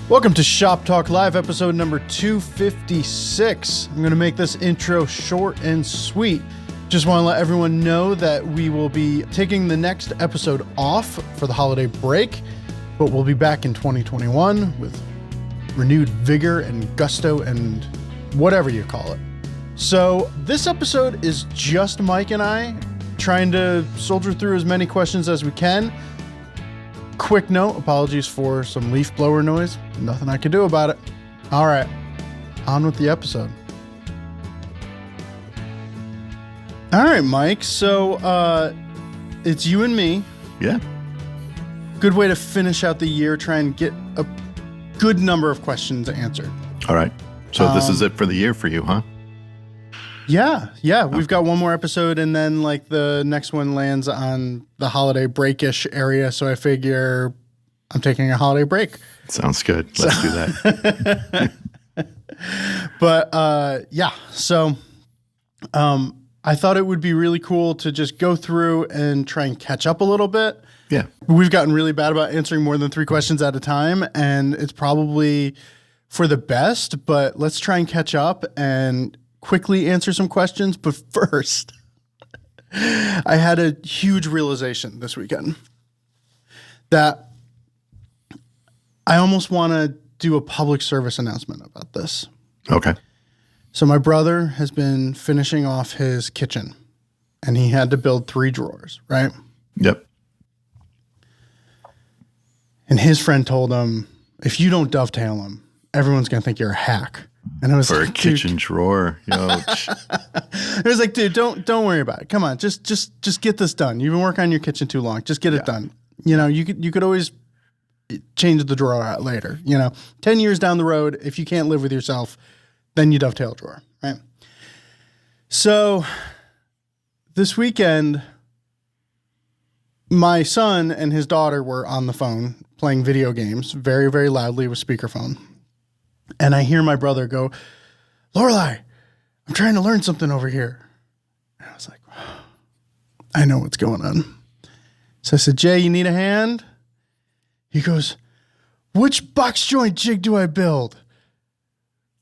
Welcome to Shop Talk Live, episode number 256. I'm going to make this intro short and sweet. Just want to let everyone know that we will be taking the next episode off for the holiday break, but we'll be back in 2021 with renewed vigor and gusto and whatever you call it. So this episode is just Mike and I trying to soldier through as many questions as we can. Quick note, apologies for some leaf blower noise. Nothing I can do about it. All right, on with the episode. All right, Mike. So it's you and me. Yeah. Good way to finish out the year, try and get a good number of questions answered. All right. So this is it for the year for you, huh? Yeah. We've got one more episode, and then like the next one lands on the holiday break-ish area. So I figure I'm taking a holiday break. Sounds good. Let's do that. But yeah, so I thought it would be really cool to just go through and try and catch up a little bit. Yeah. We've gotten really bad about answering more than 3 questions at a time, and it's probably for the best, but let's try and catch up and quickly answer some questions. But first, I had a huge realization this weekend that I almost want to do a public service announcement about this. Okay. So my brother has been finishing off his kitchen, and he had to build 3 drawers, right? Yep. And his friend told him, if you don't dovetail them, everyone's going to think you're a hack. And I was For like, a kitchen drawer. It was like, dude, don't worry about it. Come on, just get this done. You've been working on your kitchen too long. Just get it done. You know, you could always change the drawer out later. You know, 10 years down the road, if you can't live with yourself, then you dovetail a drawer, right? So this weekend, my son and his daughter were on the phone playing video games very, very loudly with speakerphone. And I hear my brother go, Lorelai, I'm trying to learn something over here. And I was like, I know what's going on. So I said, Jay, you need a hand? He goes, which box joint jig do I build?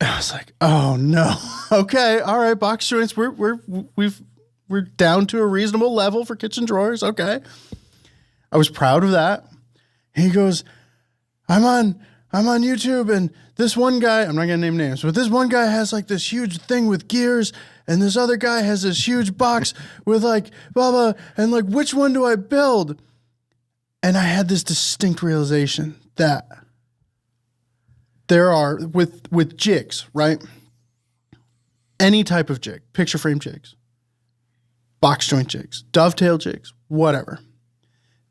And I was like, oh no. Okay, all right, box joints. We're down to a reasonable level for kitchen drawers. Okay. I was proud of that. He goes, I'm on YouTube, and this one guy, I'm not going to name names, but this one guy has like this huge thing with gears, and this other guy has this huge box with like blah, blah, and like, which one do I build? And I had this distinct realization that there are, with jigs, right? Any type of jig, picture frame jigs, box joint jigs, dovetail jigs, whatever.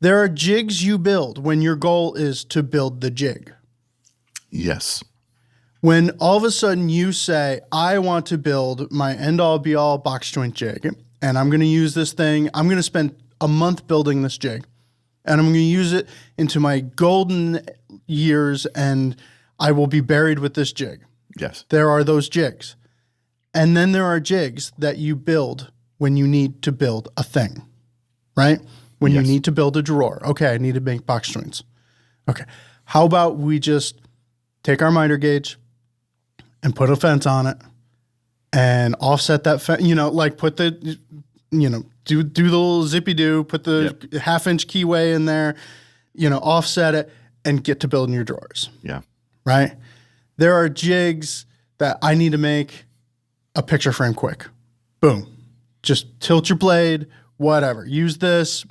There are jigs you build when your goal is to build the jig. Yes. When all of a sudden you say, I want to build my end-all be-all box joint jig, and I'm going to use this thing, I'm going to spend a month building this jig, and I'm going to use it into my golden years, and I will be buried with this jig. Yes. There are those jigs. And then there are jigs that you build when you need to build a thing, right? When you need to build a drawer. Okay, I need to make box joints. Okay. How about we just take our miter gauge and put a fence on it and offset that fence, like put the, do the little zippy-do, put the half-inch keyway in there, offset it and get to building your drawers. Yeah. Right? There are jigs that I need to make a picture frame quick. Boom. Just tilt your blade, whatever. Use this,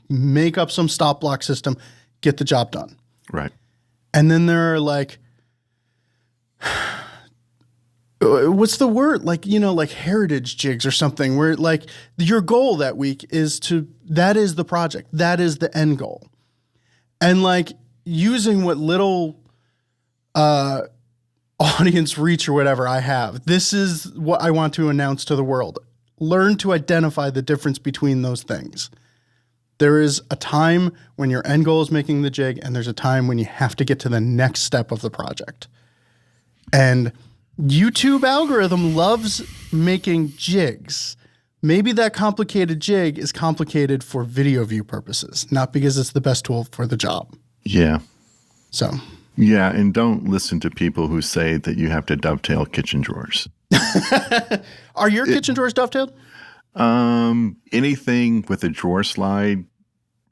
make up some stop block system, get the job done. Right. And then there are like, what's the word? Like, like heritage jigs or something where like your goal that week is that is the project. That is the end goal. And like using what little audience reach or whatever I have, this is what I want to announce to the world. Learn to identify the difference between those things. There is a time when your end goal is making the jig, and there's a time when you have to get to the next step of the project. And YouTube algorithm loves making jigs. Maybe that complicated jig is complicated for video view purposes, not because it's the best tool for the job. Yeah. So Yeah, and don't listen to people who say that you have to dovetail kitchen drawers. Are your kitchen drawers dovetailed? Anything with a drawer slide,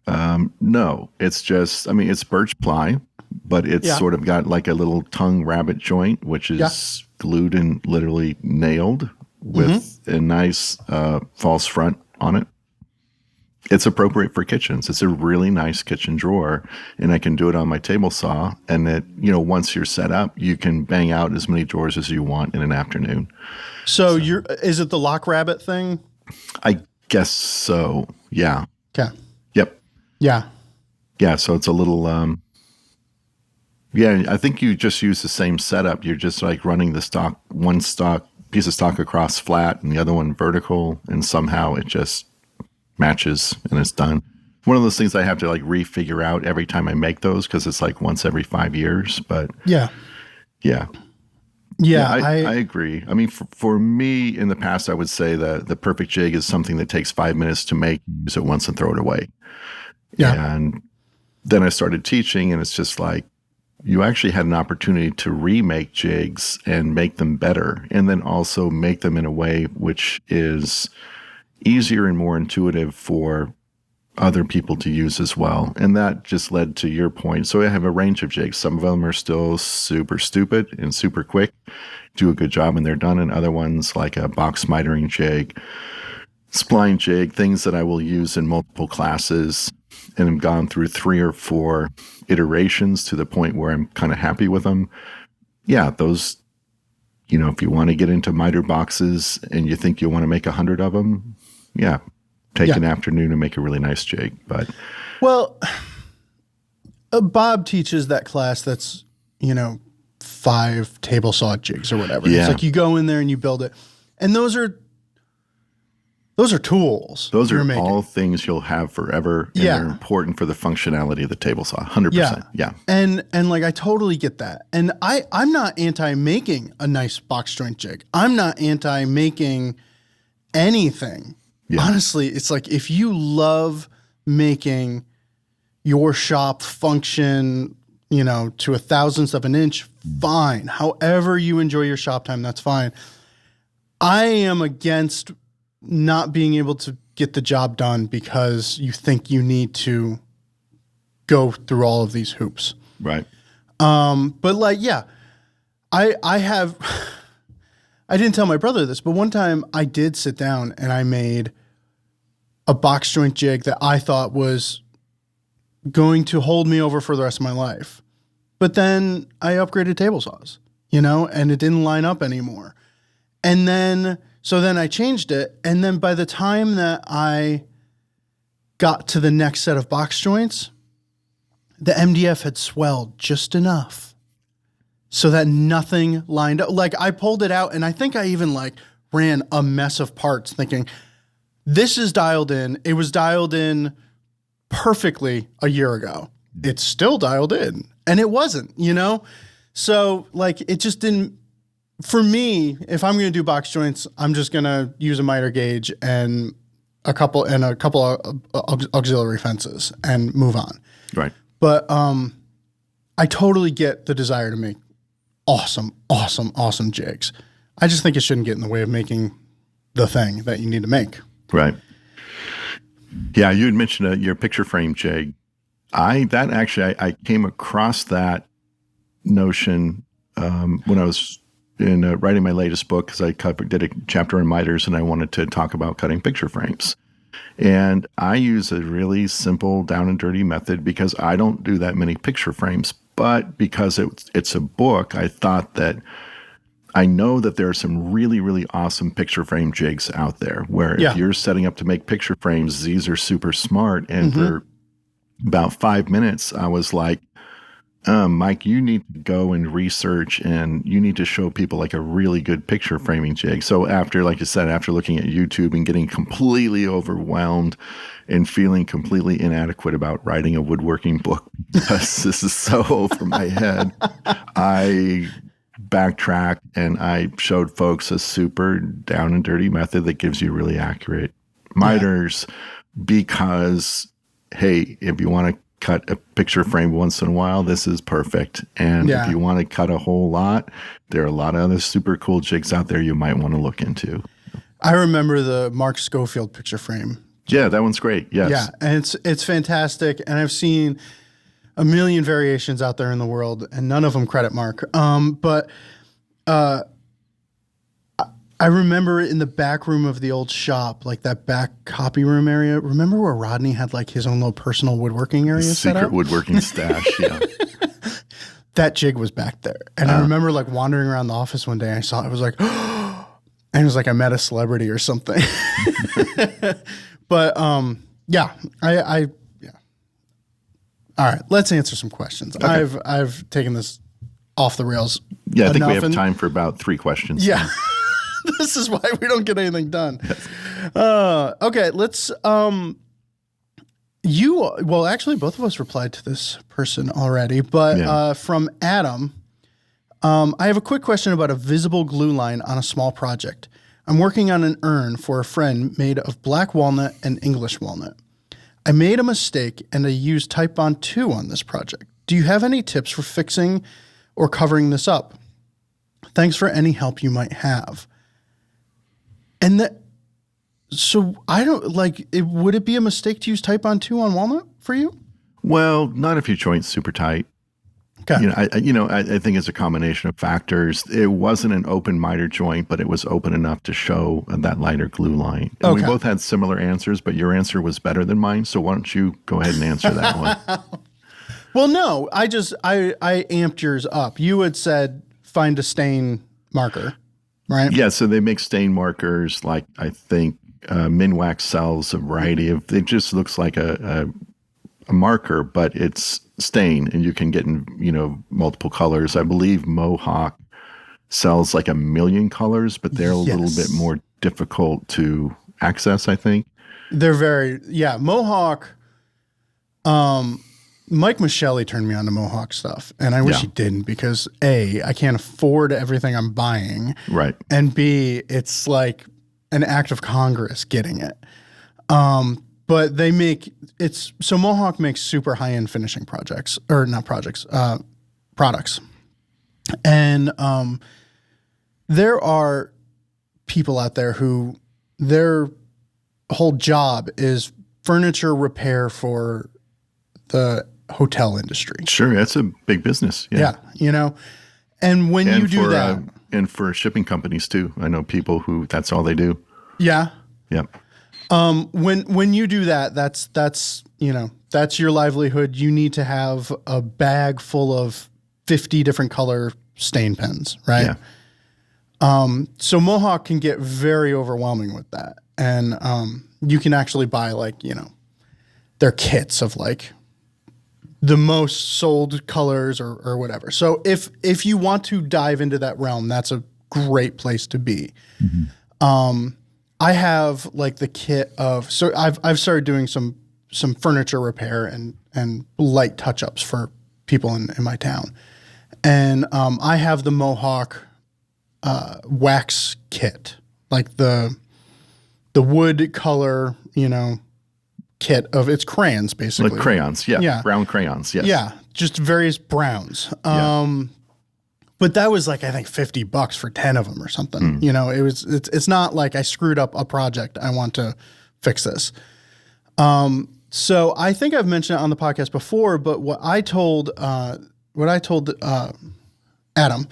no. It's just, I mean, it's birch ply, but it's Yeah. sort of got like a little tongue rabbit joint, which is glued and literally nailed with a nice false front on it. It's appropriate for kitchens. It's a really nice kitchen drawer, and I can do it on my table saw. And that, once you're set up, you can bang out as many drawers as you want in an afternoon. So is it the lock rabbit thing? I guess so. Yeah. Okay. Yep. Yeah. Yeah. So it's a little, yeah, I think you just use the same setup. You're just like running the one piece of stock across flat and the other one vertical, and somehow it just matches and it's done. One of those things I have to like refigure out every time I make those, because it's like once every 5 years. But yeah. I agree. I mean, for me in the past, I would say the perfect jig is something that takes 5 minutes to make, use it once and throw it away. Yeah. And then I started teaching, and it's just like, you actually had an opportunity to remake jigs and make them better, and then also make them in a way which is easier and more intuitive for other people to use as well. And that just led to your point. So I have a range of jigs. Some of them are still super stupid and super quick, do a good job and they're done. And other ones like a box mitering jig, spline jig, things that I will use in multiple classes, and have gone through 3 or 4 iterations to the point where I'm kind of happy with them. Yeah, those, if you want to get into miter boxes and you think you want to make 100 of them, yeah, take an afternoon and make a really nice jig. But Bob teaches that class that's 5 table saw jigs or whatever. Yeah. It's like you go in there and you build it, and those are tools. Those are all things you'll have forever, and they're important for the functionality of the table saw. 100%. Yeah. And like I totally get that. And I'm not anti making a nice box joint jig. I'm not anti making anything. Yeah. Honestly, it's like if you love making your shop function, to 1,000th of an inch, fine. However you enjoy your shop time, that's fine. I am against not being able to get the job done because you think you need to go through all of these hoops. Right. But like, yeah, I have, I didn't tell my brother this, but one time I did sit down and I made a box joint jig that I thought was going to hold me over for the rest of my life. But then I upgraded table saws, and it didn't line up anymore. And then, so then I changed it. And then by the time that I got to the next set of box joints, the MDF had swelled just enough so that nothing lined up. Like I pulled it out and I think I even like ran a mess of parts thinking, this is dialed in. It was dialed in perfectly a year ago. It's still dialed in. And it wasn't, So like it just didn't, for me, if I'm going to do box joints, I'm just going to use a miter gauge and a couple of auxiliary fences and move on. Right. But I totally get the desire to make awesome jigs. I just think it shouldn't get in the way of making the thing that you need to make. Right. Yeah, you had mentioned your picture frame jig. I came across that notion when I was in writing my latest book, because I did a chapter on miters and I wanted to talk about cutting picture frames. And I use a really simple down and dirty method because I don't do that many picture frames. But because it's a book, I thought that I know that there are some really, really awesome picture frame jigs out there where if you're setting up to make picture frames, these are super smart. And for about 5 minutes, I was like, Mike, you need to go and research and you need to show people like a really good picture framing jig. So after, like you said, after looking at YouTube and getting completely overwhelmed and feeling completely inadequate about writing a woodworking book because this is so over my head, I backtracked and I showed folks a super down and dirty method that gives you really accurate miters because, hey, if you want to cut a picture frame once in a while, this is perfect. And if you want to cut a whole lot, there are a lot of other super cool jigs out there you might want to look into. I remember the Mark Schofield picture frame. Yeah, that one's great. Yes. Yeah, and it's fantastic. And I've seen a million variations out there in the world, and none of them credit Mark. But I remember in the back room of the old shop, like that back copy room area. Remember where Rodney had like his own little personal woodworking area set up? Secret woodworking stash, yeah. That jig was back there. And I remember like wandering around the office one day, I saw it, was like, and it was like I met a celebrity or something. But yeah. All right, let's answer some questions. Okay. I've taken this off the rails. Yeah, I think we have time for about 3 questions. Yeah. This is why we don't get anything done. Yes. Okay, let's actually both of us replied to this person already, but from Adam, I have a quick question about a visible glue line on a small project. I'm working on an urn for a friend made of black walnut and English walnut. I made a mistake and I used Type Bond 2 on this project. Do you have any tips for fixing or covering this up? Thanks for any help you might have. And so I don't would it be a mistake to use Type Bond 2 on walnut for you? Well, not if your joint's super tight. Okay. I think it's a combination of factors. It wasn't an open miter joint, but it was open enough to show that lighter glue line. And we both had similar answers, but your answer was better than mine. So why don't you go ahead and answer that one? Well, no, I amped yours up. You had said find a stain marker, right? Yeah. So they make stain markers. Like I think Minwax sells a variety of. It just looks like a marker, but it's stain, and you can get in multiple colors. I believe Mohawk sells like 1 million colors, but they're a little bit more difficult to access, I think. They're Mohawk. Mike Michelli turned me on to Mohawk stuff, and I wish he didn't, because A, I can't afford everything I'm buying, right, and B, it's like an act of Congress getting it. But they make so Mohawk makes super high end finishing products. And there are people out there who their whole job is furniture repair for the hotel industry. Sure, that's a big business. Yeah, and when you do that, and for shipping companies too, I know people who that's all they do. Yeah. Yep. When you do that, that's your livelihood. You need to have a bag full of 50 different color stain pens, right? Yeah. So Mohawk can get very overwhelming with that. And you can actually buy their kits of the most sold colors or whatever. So if you want to dive into that realm, that's a great place to be. Mm-hmm. I have the kit of, so I've started doing some furniture repair and light touch-ups for people in my town. And I have the Mohawk wax kit, like the wood color, kit of its crayons, basically. Like crayons, yeah. Brown crayons, yes. Yeah, just various browns. But that was I think $50 for 10 of them or something. It's not like I screwed up a project. I want to fix this. So I think I've mentioned it on the podcast before, but what I told Adam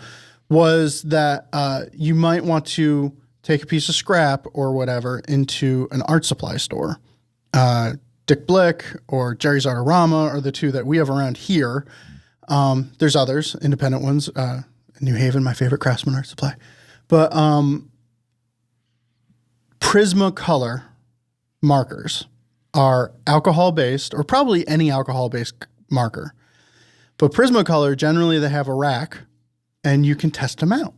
was that you might want to take a piece of scrap or whatever into an art supply store. Dick Blick or Jerry's Artorama are the two that we have around here. There's others, independent ones. New Haven, my favorite Craftsman art supply. But Prismacolor markers are alcohol-based, or probably any alcohol-based marker. But Prismacolor, generally they have a rack, and you can test them out.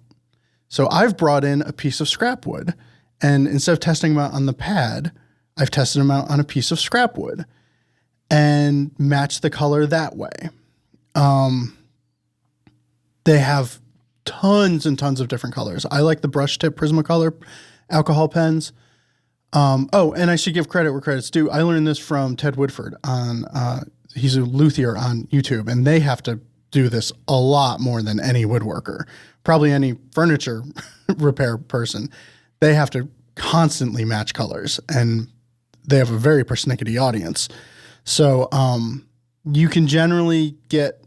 So I've brought in a piece of scrap wood, and instead of testing them out on the pad, I've tested them out on a piece of scrap wood and matched the color that way. They have tons and tons of different colors. I like the brush tip Prismacolor alcohol pens. Oh, and I should give credit where credit's due. I learned this from Ted Woodford on, he's a luthier on YouTube, and they have to do this a lot more than any woodworker, probably any furniture repair person. They have to constantly match colors, and they have a very persnickety audience. So you can generally get,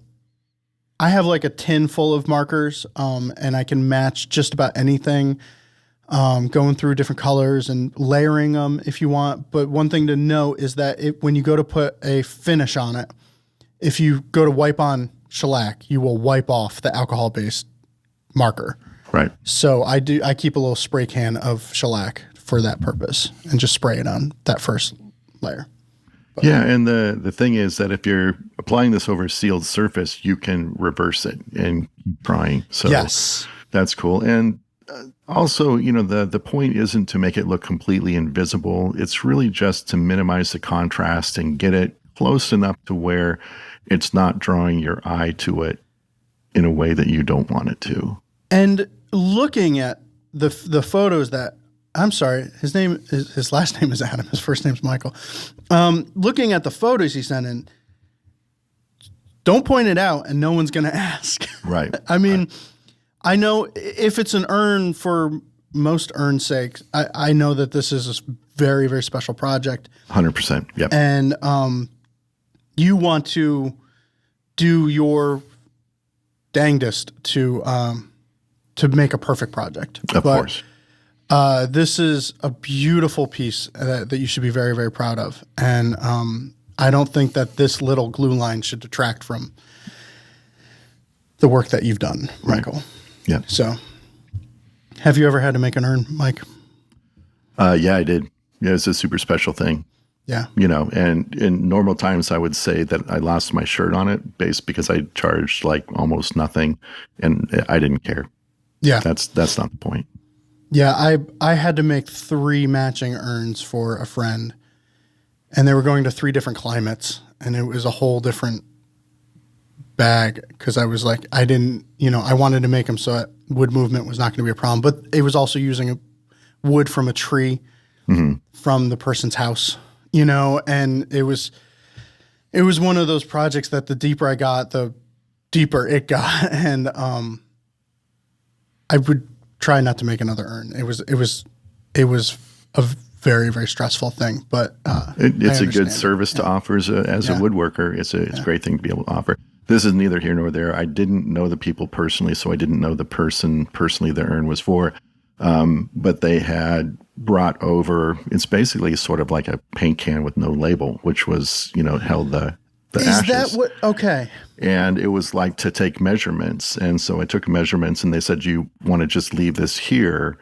I have like a tin full of markers, and I can match just about anything, going through different colors and layering them if you want. But one thing to note is that when you go to put a finish on it, if you go to wipe on shellac, you will wipe off the alcohol-based marker. Right. So I keep a little spray can of shellac for that purpose and just spray it on that first layer. But, yeah, and the thing is that if you're applying this over a sealed surface, you can reverse it and keep trying. So yes, that's cool. And also, the point isn't to make it look completely invisible. It's really just to minimize the contrast and get it close enough to where it's not drawing your eye to it in a way that you don't want it to. And looking at the photos that, I'm sorry, his last name is Adam, his first name's Michael. Looking at the photos he sent in, don't point it out and no one's going to ask. Right. I mean, I know if it's an urn, for most urns' sake, I know that this is a very, very special project. 100%. Yep. And you want to do your dangdest to make a perfect project. Of course. This is a beautiful piece that you should be very, very proud of. And I don't think that this little glue line should detract from the work that you've done, Michael. Right. Yeah. So have you ever had to make an urn, Mike? Yeah, I did. Yeah, it's a super special thing. Yeah. And in normal times, I would say that I lost my shirt on it because I charged like almost nothing and I didn't care. Yeah. That's not the point. Yeah. I had to make 3 matching urns for a friend, and they were going to 3 different climates, and it was a whole different bag because I was like, I wanted to make them so that wood movement was not going to be a problem, but it was also using a wood from a tree from the person's house. And it was one of those projects that the deeper I got, the deeper it got. And I would try not to make another urn. It was a very, very stressful thing, but it's a good service to offer as a woodworker. It's a great thing to be able to offer. This is neither here nor there. I didn't know the people personally, so I didn't know the person personally the urn was for. But they had brought over, it's basically sort of like a paint can with no label, which was, held the ashes. Is that what? Okay. And it was like to take measurements. And so I took measurements and they said, you want to just leave this here?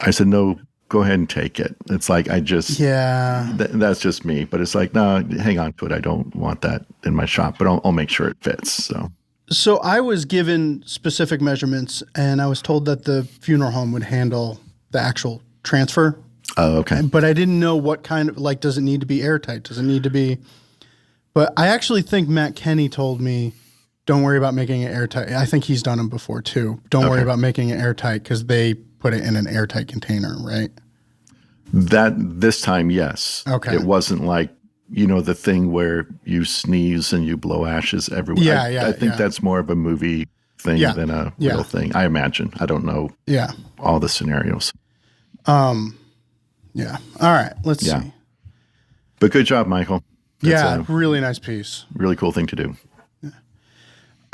I said, no, go ahead and take it. It's like, that's just me. But it's like, no, hang on to it. I don't want that in my shop, but I'll make sure it fits. So I was given specific measurements, and I was told that the funeral home would handle the actual transfer. Oh, okay. But I didn't know what kind of, like, does it need to be airtight? Does it need to be? But I actually think Matt Kenny told me, don't worry about making it airtight. I think he's done them before too. Don't worry about making it airtight because they put it in an airtight container, right? This time, yes. Okay. It wasn't like, the thing where you sneeze and you blow ashes everywhere. I think that's more of a movie thing than a real thing. I imagine. I don't know all the scenarios. Yeah. All right. Let's see. But good job, Michael. That's really nice piece. Really cool thing to do.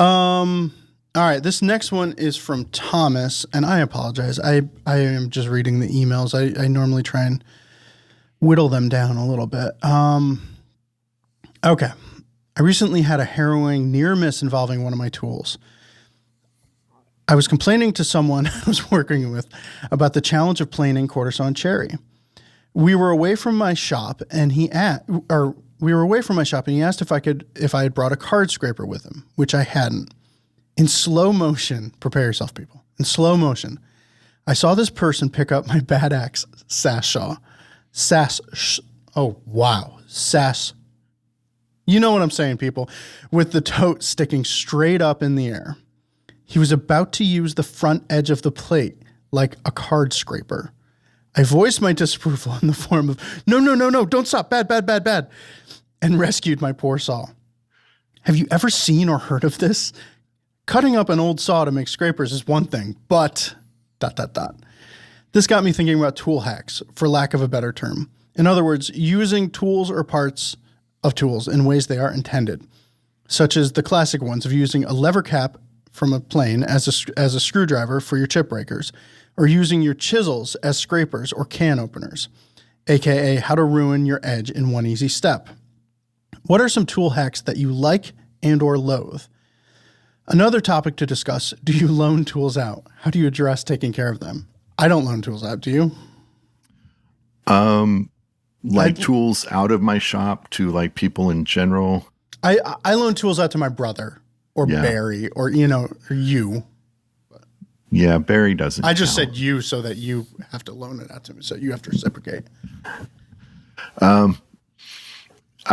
All right. This next one is from Thomas, and I apologize. I am just reading the emails. I normally try and whittle them down a little bit. Okay. I recently had a harrowing near miss involving one of my tools. I was complaining to someone I was working with about the challenge of planing quarter sawn cherry. We were away from my shop and he asked if I had brought a card scraper with him, which I hadn't. In slow motion, prepare yourself, people. In slow motion, I saw this person pick up my bad axe sass. You know what I'm saying, people, with the tote sticking straight up in the air. He was about to use the front edge of the plate like a card scraper. I voiced my disapproval in the form of, no, no, no, no, don't stop, bad, bad, bad, bad, and rescued my poor saw. Have you ever seen or heard of this? Cutting up an old saw to make scrapers is one thing, but ... This got me thinking about tool hacks, for lack of a better term. In other words, using tools or parts of tools in ways they are intended, such as the classic ones of using a lever cap from a plane as a screwdriver for your chip breakers, or using your chisels as scrapers or can openers, aka how to ruin your edge in one easy step. What are some tool hacks that you like and or loathe? Another topic to discuss, do you loan tools out? How do you address taking care of them? I don't loan tools out, do you? Tools out of my shop to like people in general. I loan tools out to my brother or Barry or, or you. Yeah, Barry doesn't. I just said you so that you have to loan it out to me. So you have to reciprocate. I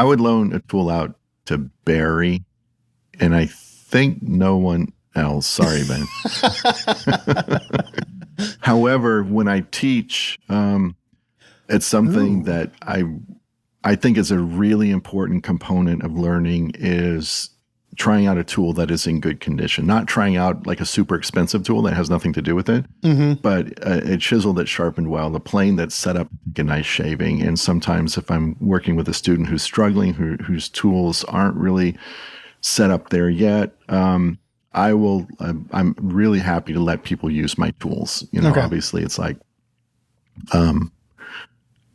would loan a tool out to Barry, and I think no one else. Sorry, Ben. However, when I teach, it's something that I think is a really important component of learning is trying out a tool that is in good condition, not trying out like a super expensive tool that has nothing to do with it, but a chisel that's sharpened well, the plane that's set up to get a nice shaving. And sometimes if I'm working with a student who's struggling, whose tools aren't really set up there yet, I'm really happy to let people use my tools. Obviously it's like,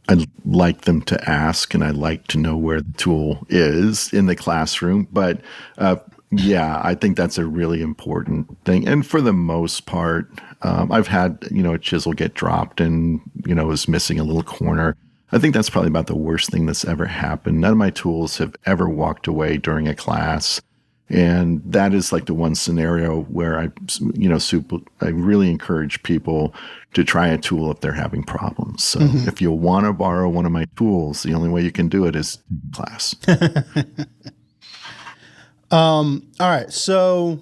I'd like them to ask, and I like to know where the tool is in the classroom. But I think that's a really important thing. And for the most part, I've had, a chisel get dropped and, is missing a little corner. I think that's probably about the worst thing that's ever happened. None of my tools have ever walked away during a class. And that is like the one scenario where I really encourage people to try a tool if they're having problems. So if you want to borrow one of my tools, the only way you can do it is class. All right. So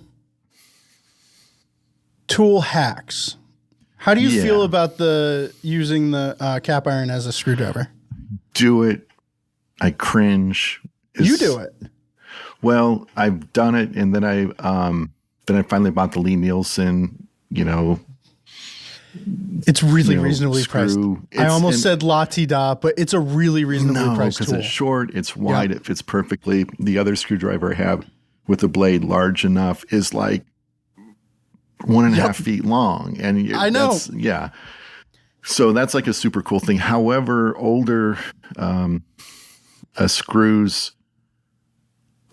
tool hacks. How do you feel about using the cap iron as a screwdriver? Do it. I cringe. You do it. Well, I've done it, and then I finally bought the Lee Nielsen. It's really reasonably priced. I almost said la-ti-da, but it's a really reasonably priced tool. Because it's short, it's wide, it fits perfectly. The other screwdriver I have with a blade large enough is like 1.5 feet long, and I know. So that's like a super cool thing. However, older screws,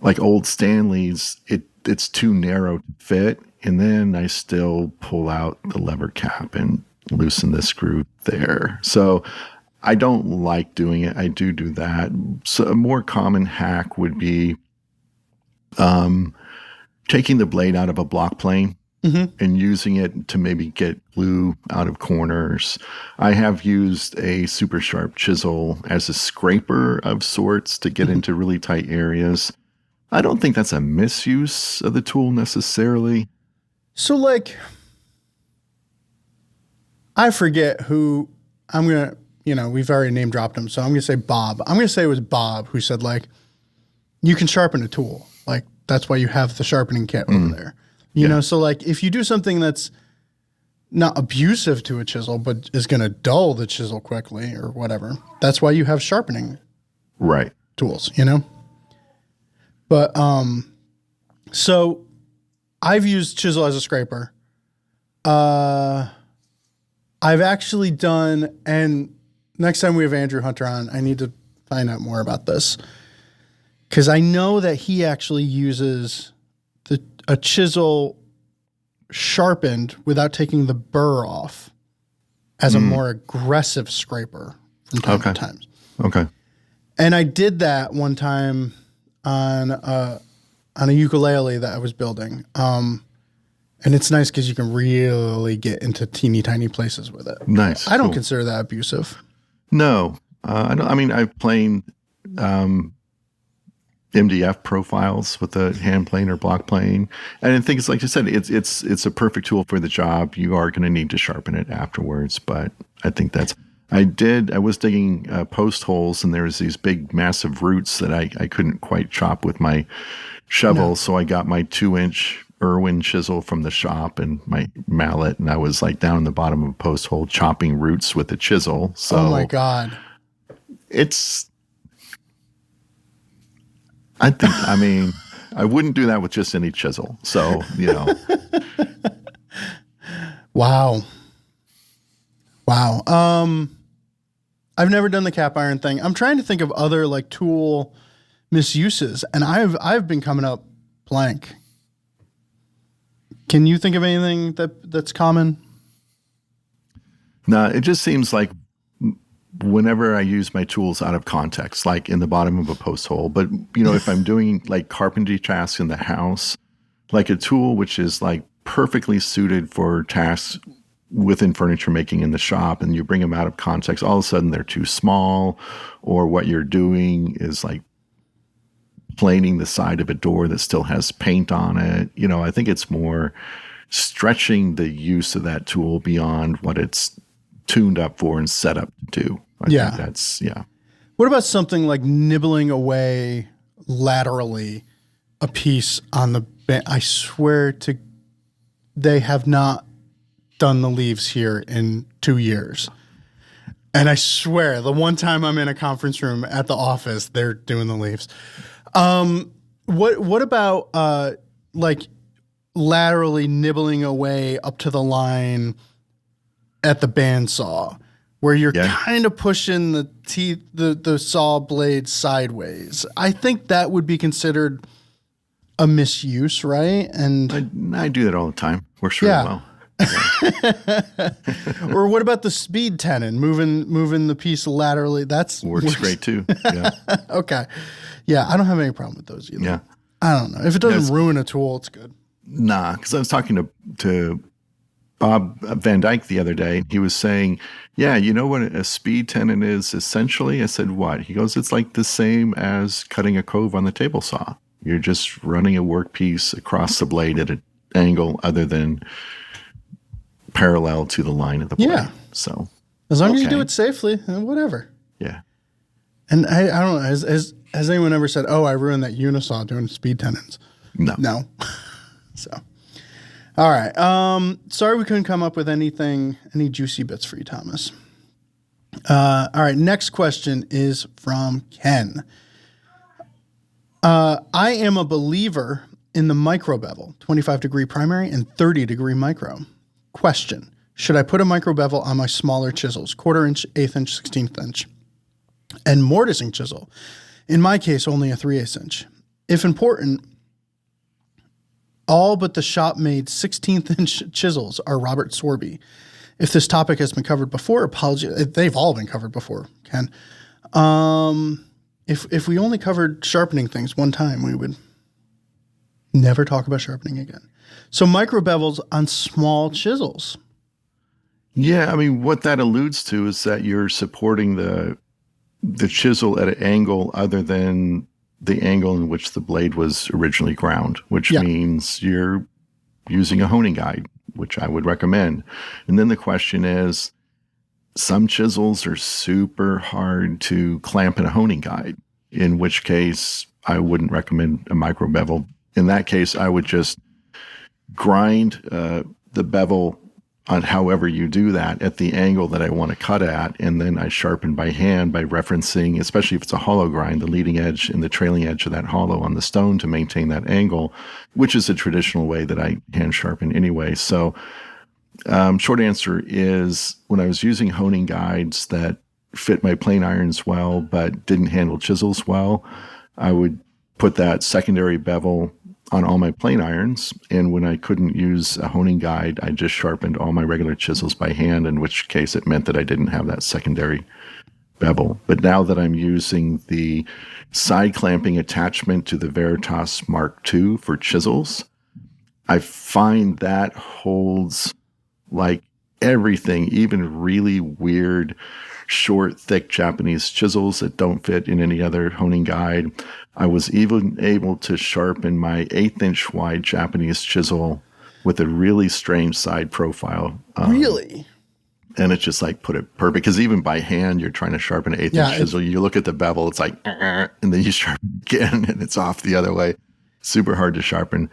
like old Stanley's, it's too narrow to fit. And then I still pull out the lever cap and loosen the screw there. So I don't like doing it. I do that. So a more common hack would be taking the blade out of a block plane and using it to maybe get glue out of corners. I have used a super sharp chisel as a scraper of sorts to get into really tight areas. I don't think that's a misuse of the tool necessarily. So, I forget who I'm going to, we've already name dropped him. So I'm going to say Bob. I'm going to say it was Bob who said, you can sharpen a tool. That's why you have the sharpening kit over there. You know, so if you do something that's not abusive to a chisel, but is going to dull the chisel quickly or whatever, that's why you have sharpening tools, But, so I've used chisel as a scraper. I've actually done, and next time we have Andrew Hunter on, I need to find out more about this. Because I know that he actually uses a chisel sharpened without taking the burr off as a more aggressive scraper from time to time. Okay. And I did that one time on a ukulele that I was building. And it's nice because you can really get into teeny tiny places with it. Nice. I don't consider that abusive. No. I've planed MDF profiles with a hand plane or block plane. And I think it's like you said, it's a perfect tool for the job. You are going to need to sharpen it afterwards, but I think I was digging post holes, and there was these big, massive roots that I couldn't quite chop with my shovel. No. So I got my 2-inch Irwin chisel from the shop and my mallet, and I was like down in the bottom of a post hole chopping roots with a chisel. So Oh my God. I mean, I wouldn't do that with just any chisel. So, Wow. Wow. I've never done the cap iron thing. I'm trying to think of other like tool misuses, and I've been coming up blank. Can you think of anything that's common? no, it just seems like whenever I use my tools out of context, like in the bottom of a post hole, but if I'm doing like carpentry tasks in the house, like a tool which is like perfectly suited for tasks within furniture making in the shop, and you bring them out of context, all of a sudden they're too small, or what you're doing is like planing the side of a door that still has paint on it. I think it's more stretching the use of that tool beyond what it's tuned up for and set up to do. I think that's, yeah. What about something like nibbling away laterally a piece on the bench? I swear to, they have not done the leaves here in 2 years. And I swear, the one time I'm in a conference room at the office, they're doing the leaves. What about like laterally nibbling away up to the line at the bandsaw, where you're kind of pushing the teeth, the saw blade sideways? I think that would be considered a misuse, right? And I do that all the time. Works really well. Or what about the speed tenon, moving the piece laterally? That's works great too. Yeah. Okay. Yeah, I don't have any problem with those either. Yeah. I don't know. If it doesn't ruin a tool, it's good. Nah, because I was talking to Bob Van Dyke the other day. He was saying, yeah, you know what a speed tenon is essentially? I said, what? He goes, it's like the same as cutting a cove on the table saw. You're just running a workpiece across the blade at an angle other than parallel to the line of the blade. Yeah. So as long as you do it safely, whatever. Yeah. And I don't know, has anyone ever said, oh, I ruined that unisaw doing speed tenons? No. So, all right. Sorry we couldn't come up with any juicy bits for you, Thomas. All right. Next question is from Ken. I am a believer in the micro bevel, 25-degree primary and 30-degree micro. Question: should I put a micro bevel on my smaller chisels, 1/4 inch, 1/8 inch, 16th inch, and mortising chisel? In my case, only a 3/8 inch. If important, all but the shop-made 16th inch chisels are Robert Sorby. If this topic has been covered before, apologies. They've all been covered before, Ken. If we only covered sharpening things one time, we would never talk about sharpening again. So micro bevels on small chisels. Yeah, I mean, what that alludes to is that you're supporting the chisel at an angle other than the angle in which the blade was originally ground, which means you're using a honing guide, which I would recommend. And then the question is, some chisels are super hard to clamp in a honing guide, in which case I wouldn't recommend a micro bevel. In that case, I would just grind the bevel on however you do that at the angle that I want to cut at, and then I sharpen by hand by referencing, especially if it's a hollow grind, the leading edge and the trailing edge of that hollow on the stone to maintain that angle, which is a traditional way that I hand sharpen anyway. So short answer is, when I was using honing guides that fit my plane irons well but didn't handle chisels well, I would put that secondary bevel on all my plane irons, and when I couldn't use a honing guide, I just sharpened all my regular chisels by hand, in which case it meant that I didn't have that secondary bevel. But now that I'm using the side clamping attachment to the Veritas Mark II for chisels, I find that holds like everything, even really weird, short, thick Japanese chisels that don't fit in any other honing guide. I was even able to sharpen my 1/8 inch wide Japanese chisel with a really strange side profile. Really? and it's just like put it perfect. Because even by hand, you're trying to sharpen an 1/8" chisel. You look at the bevel, it's like, and then you sharpen again, and it's off the other way. Super hard to sharpen.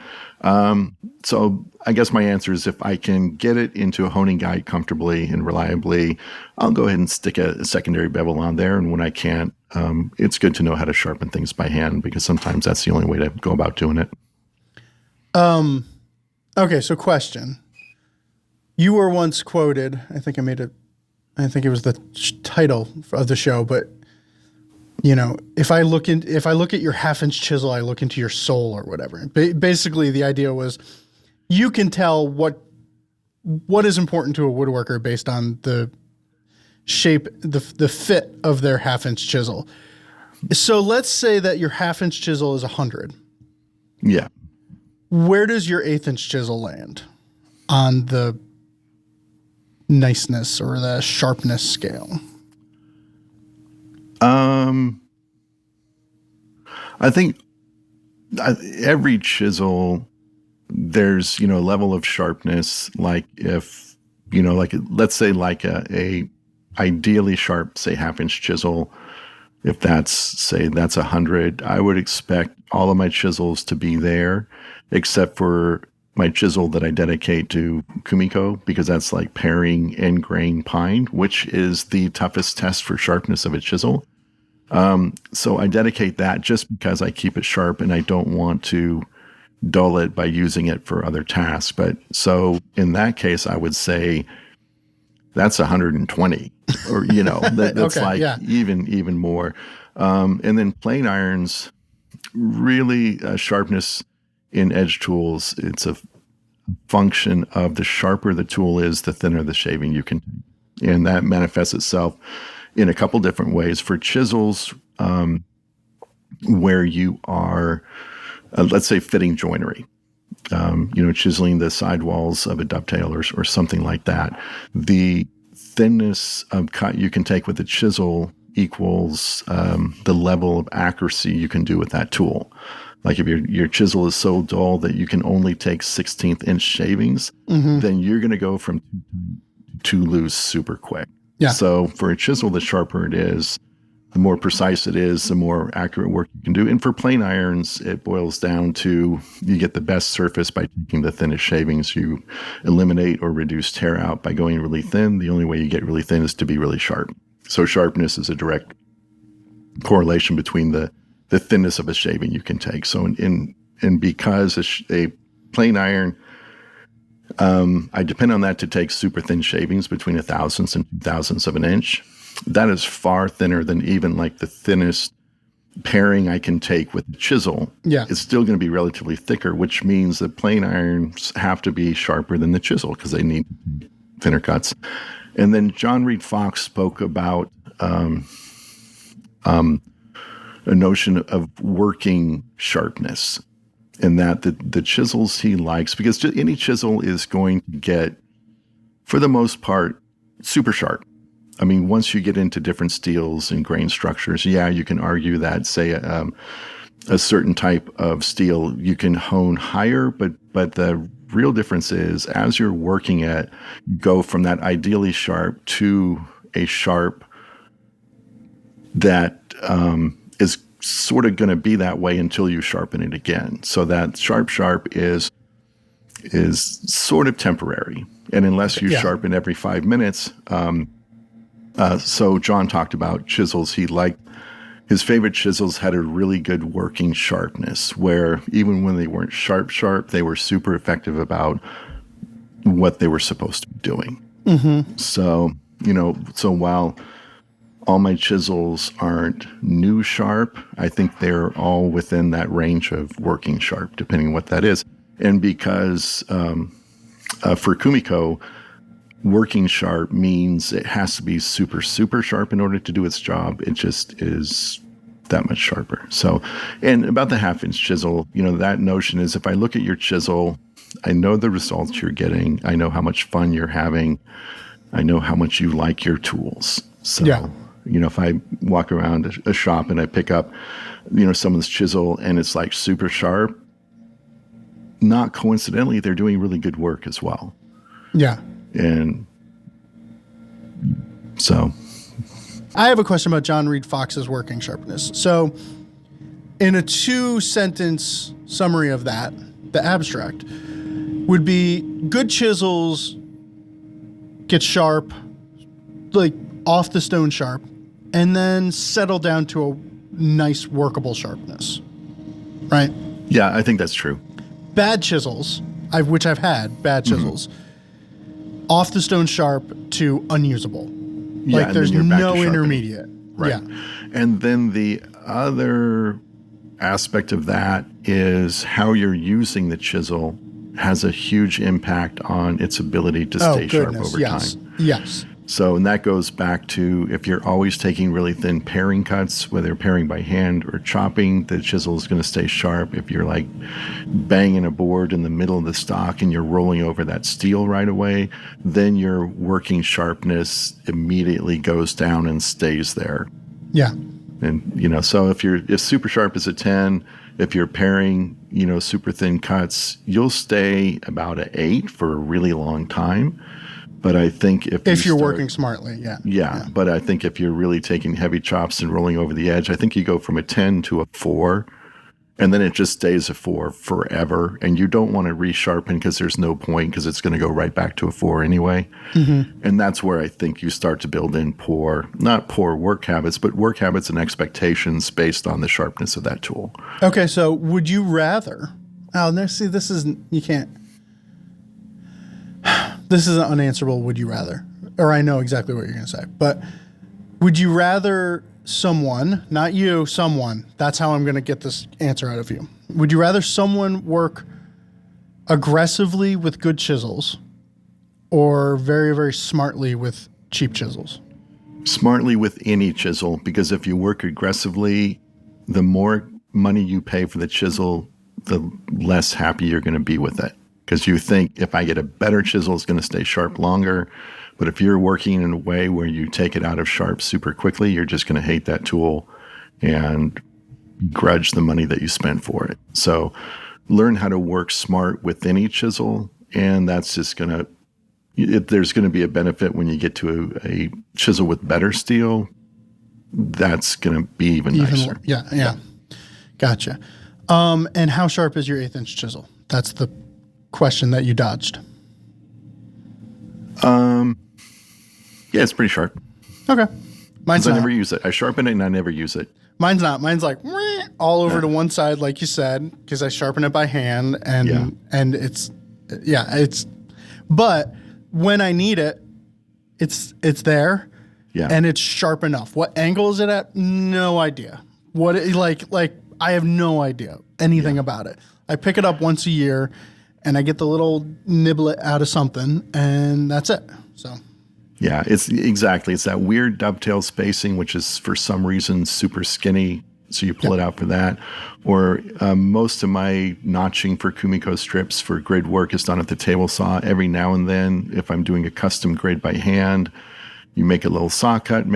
So I guess my answer is if I can get it into a honing guide comfortably and reliably, I'll go ahead and stick a secondary bevel on there. And when I can't, it's good to know how to sharpen things by hand, because sometimes that's the only way to go about doing it. Okay, so question. You were once quoted, I think it was the title of the show, but you know, if I look at your 1/2" chisel, I look into your soul or whatever. Basically, the idea was you can tell what is important to a woodworker based on the shape, the fit of their 1/2" chisel. So let's say that your 1/2" chisel is 100. Yeah. Where does your 1/8" chisel land on the niceness or the sharpness scale? I think every chisel, there's, you know, a level of sharpness. Like if, you know, like let's say like a ideally sharp, say 1/2" chisel, if that's 100, I would expect all of my chisels to be there, except for my chisel that I dedicate to Kumiko, because that's like paring end grain pine, which is the toughest test for sharpness of a chisel. So I dedicate that just because I keep it sharp and I don't want to dull it by using it for other tasks. But so in that case, I would say that's 120, or, you know, that's okay, even more. And then plane irons, really sharpness in edge tools, it's a function of the sharper the tool is, the thinner the shaving you can take. And that manifests itself in a couple different ways. For chisels, where you are, let's say, fitting joinery, you know, chiseling the sidewalls of a dovetail or something like that, the thinness of cut you can take with a chisel equals the level of accuracy you can do with that tool. Like if your chisel is so dull that you can only take 1/16 inch shavings, then you're going to go from too loose super quick. Yeah. So for a chisel, the sharper it is, the more precise it is, the more accurate work you can do. And for plane irons, it boils down to you get the best surface by taking the thinnest shavings. You eliminate or reduce tear out by going really thin. The only way you get really thin is to be really sharp. So sharpness is a direct correlation between the thinness of a shaving you can take. So and because a plane iron, I depend on that to take super thin shavings between 1/1000th and 2/1000th of an inch. That is far thinner than even like the thinnest paring I can take with the chisel. Yeah. It's still going to be relatively thicker, which means that plane irons have to be sharper than the chisel because they need thinner cuts. And then John Reed Fox spoke about a notion of working sharpness, and that the chisels he likes, because any chisel is going to get, for the most part, super sharp. I mean, once you get into different steels and grain structures, yeah, you can argue that, say, a certain type of steel, you can hone higher, but the real difference is as you're working it, you go from that ideally sharp to a sharp that is sort of going to be that way until you sharpen it again. So that sharp is sort of temporary. And unless you sharpen every 5 minutes, so John talked about chisels. He liked his favorite chisels had a really good working sharpness, where even when they weren't sharp, they were super effective about what they were supposed to be doing. Mm-hmm. So, you know, so while all my chisels aren't new sharp, I think they're all within that range of working sharp, depending on what that is. And because for Kumiko, working sharp means it has to be super, super sharp in order to do its job. It just is that much sharper. So, and about the 1/2" chisel, you know, that notion is if I look at your chisel, I know the results you're getting. I know how much fun you're having. I know how much you like your tools. So, you know, if I walk around a shop and I pick up, you know, someone's chisel and it's like super sharp, not coincidentally, they're doing really good work as well. Yeah. And So I have a question about John Reed Fox's working sharpness. So in a 2-sentence summary of that, the abstract would be good chisels get sharp, like off the stone sharp, and then settle down to a nice workable sharpness, right? yeah, I think that's true. Bad chisels, which I've had, bad chisels, off the stone sharp to unusable. Yeah, Like and there's then you're back to no sharpening. intermediate. Right. Yeah. And then the other aspect of that is how you're using the chisel has a huge impact on its ability to stay sharp over time. Yes. So, and that goes back to if you're always taking really thin paring cuts, whether paring by hand or chopping, the chisel is going to stay sharp. If you're like banging a board in the middle of the stock and you're rolling over that steel right away, then your working sharpness immediately goes down and stays there. Yeah. And, so if super sharp is a 10, if you're paring, super thin cuts, you'll stay about an 8 for a really long time. But I think if you're working smartly, yeah. Yeah. But I think if you're really taking heavy chops and rolling over the edge, I think you go from a 10 to a 4, and then it just stays a 4 forever. And you don't want to resharpen because there's no point because it's going to go right back to a 4 anyway. Mm-hmm. And that's where I think you start to build in not poor work habits, but work habits and expectations based on the sharpness of that tool. Okay, so would you rather? Oh, no, see, you can't. This is an unanswerable would you rather, or I know exactly what you're going to say, but would you rather someone, not you, someone, that's how I'm going to get this answer out of you. Would you rather someone work aggressively with good chisels or very, very smartly with cheap chisels? Smartly with any chisel, because if you work aggressively, the more money you pay for the chisel, the less happy you're going to be with it. Because you think if I get a better chisel, it's going to stay sharp longer. But if you're working in a way where you take it out of sharp super quickly, you're just going to hate that tool and grudge the money that you spent for it. So learn how to work smart with any chisel, and that's just going to, there's going to be a benefit when you get to a chisel with better steel. That's going to be even nicer. Yeah. Gotcha. And how sharp is your 1/8-inch chisel? That's the question that you dodged. Yeah, it's pretty sharp. Okay. Mine's not. I never use it. I sharpen it and I never use it. Mine's not. Mine's like all over to one side, like you said, because I sharpen it by hand, and it's but when I need it, it's there, and it's sharp enough. What angle is it at? No idea. What like I have no idea anything about it. I pick it up once a year, and I get the little niblet out of something, and that's it. So. Yeah, it's that weird dovetail spacing, which is for some reason super skinny. So you pull it out for that. Or most of my notching for Kumiko strips for grid work is done at the table saw. Every now and then, if I'm doing a custom grid by hand, you make a little saw cut,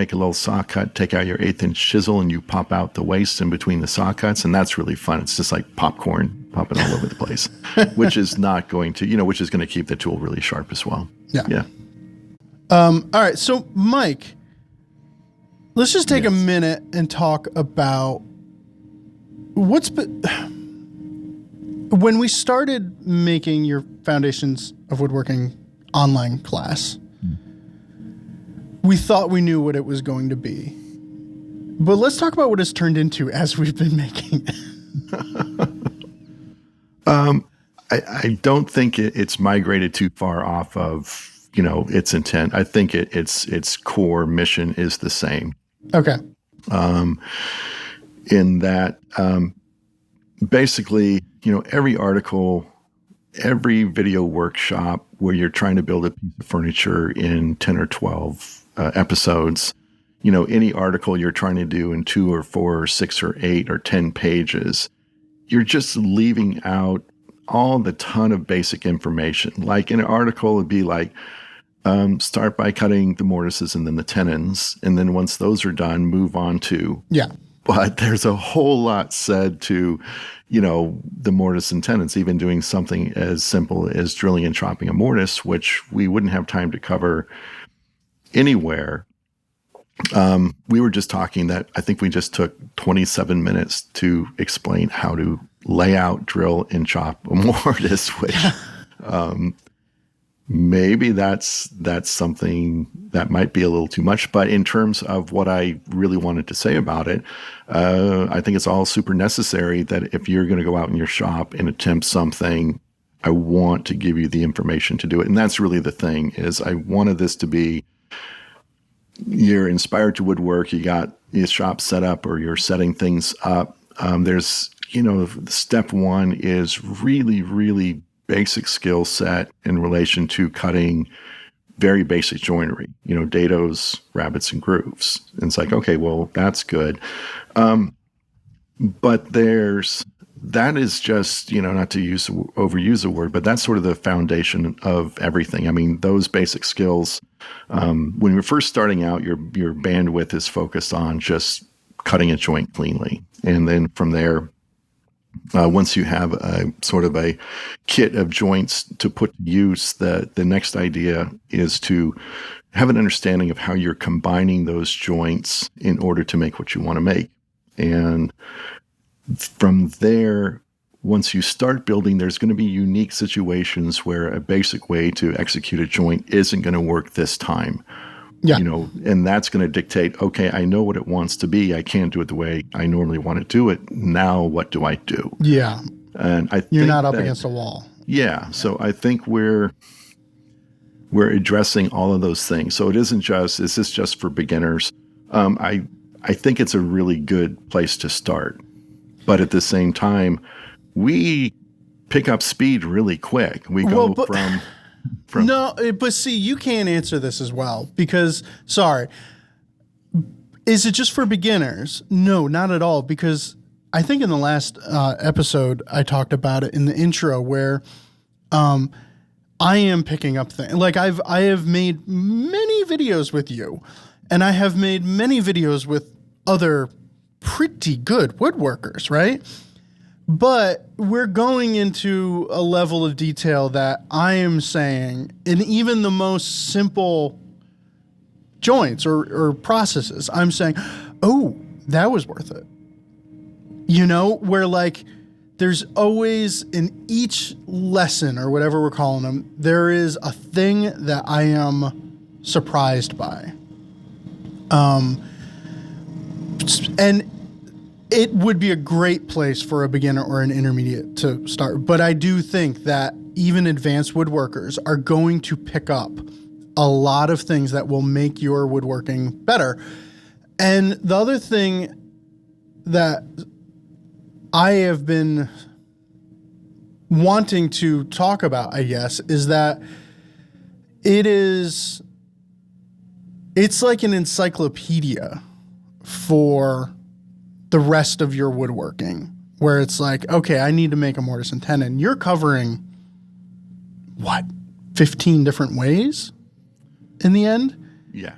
take out your 1/8-inch chisel, and you pop out the waste in between the saw cuts. And that's really fun. It's just like popcorn popping all over the place, which is not going to, which is going to keep the tool really sharp as well. Yeah. All right. So, Mike, let's just take a minute and talk about when we started making your Foundations of Woodworking online class, we thought we knew what it was going to be. But let's talk about what it's turned into as we've been making it. I don't think it's migrated too far off of its intent. I think its core mission is the same. Okay. In that, basically, every article, every video workshop where you're trying to build a piece of furniture in 10 or 12 episodes, any article you're trying to do in 2 or 4 or 6 or 8 or 10 pages, you're just leaving out all the ton of basic information. Like in an article, it'd be like, start by cutting the mortises and then the tenons. And then once those are done, move on to. Yeah. But there's a whole lot said to, the mortise and tenons, even doing something as simple as drilling and chopping a mortise, which we wouldn't have time to cover anywhere. We were just talking that I think we just took 27 minutes to explain how to lay out, drill, and chop a mortise, which maybe that's something that might be a little too much. But in terms of what I really wanted to say about it, I think it's all super necessary that if you're going to go out in your shop and attempt something, I want to give you the information to do it. And that's really the thing, is I wanted this to be, you're inspired to woodwork, you got your shop set up or you're setting things up. There's, step one is really, really basic skill set in relation to cutting very basic joinery, dados, rabbets, and grooves. And it's like, okay, well, that's good. But that is just, not to overuse a word, but that's sort of the foundation of everything. I mean, those basic skills, when you're first starting out, your bandwidth is focused on just cutting a joint cleanly. And then from there, once you have a sort of a kit of joints to put to use, the next idea is to have an understanding of how you're combining those joints in order to make what you want to make. And from there, once you start building, there's going to be unique situations where a basic way to execute a joint isn't going to work this time. Yeah. And that's going to dictate, okay, I know what it wants to be. I can't do it the way I normally want to do it. Now what do I do? Yeah. And you're not up against a wall. Yeah. So I think we're addressing all of those things. So is this just for beginners? I think it's a really good place to start. But at the same time, we pick up speed really quick. We go from No, but see, you can't answer this as well because, sorry, is it just for beginners? No, not at all. Because I think in the last episode, I talked about it in the intro where I am picking up things. Like I have made many videos with you, and I have made many videos with other pretty good woodworkers, right? But we're going into a level of detail that I am saying, in even the most simple joints or processes, I'm saying, oh, that was worth it. Where like there's always in each lesson or whatever we're calling them, there is a thing that I am surprised by. And it would be a great place for a beginner or an intermediate to start. But I do think that even advanced woodworkers are going to pick up a lot of things that will make your woodworking better. And the other thing that I have been wanting to talk about, I guess, is that it's like an encyclopedia for the rest of your woodworking, where it's like, okay, I need to make a mortise and tenon. You're covering 15 different ways in the end? Yeah.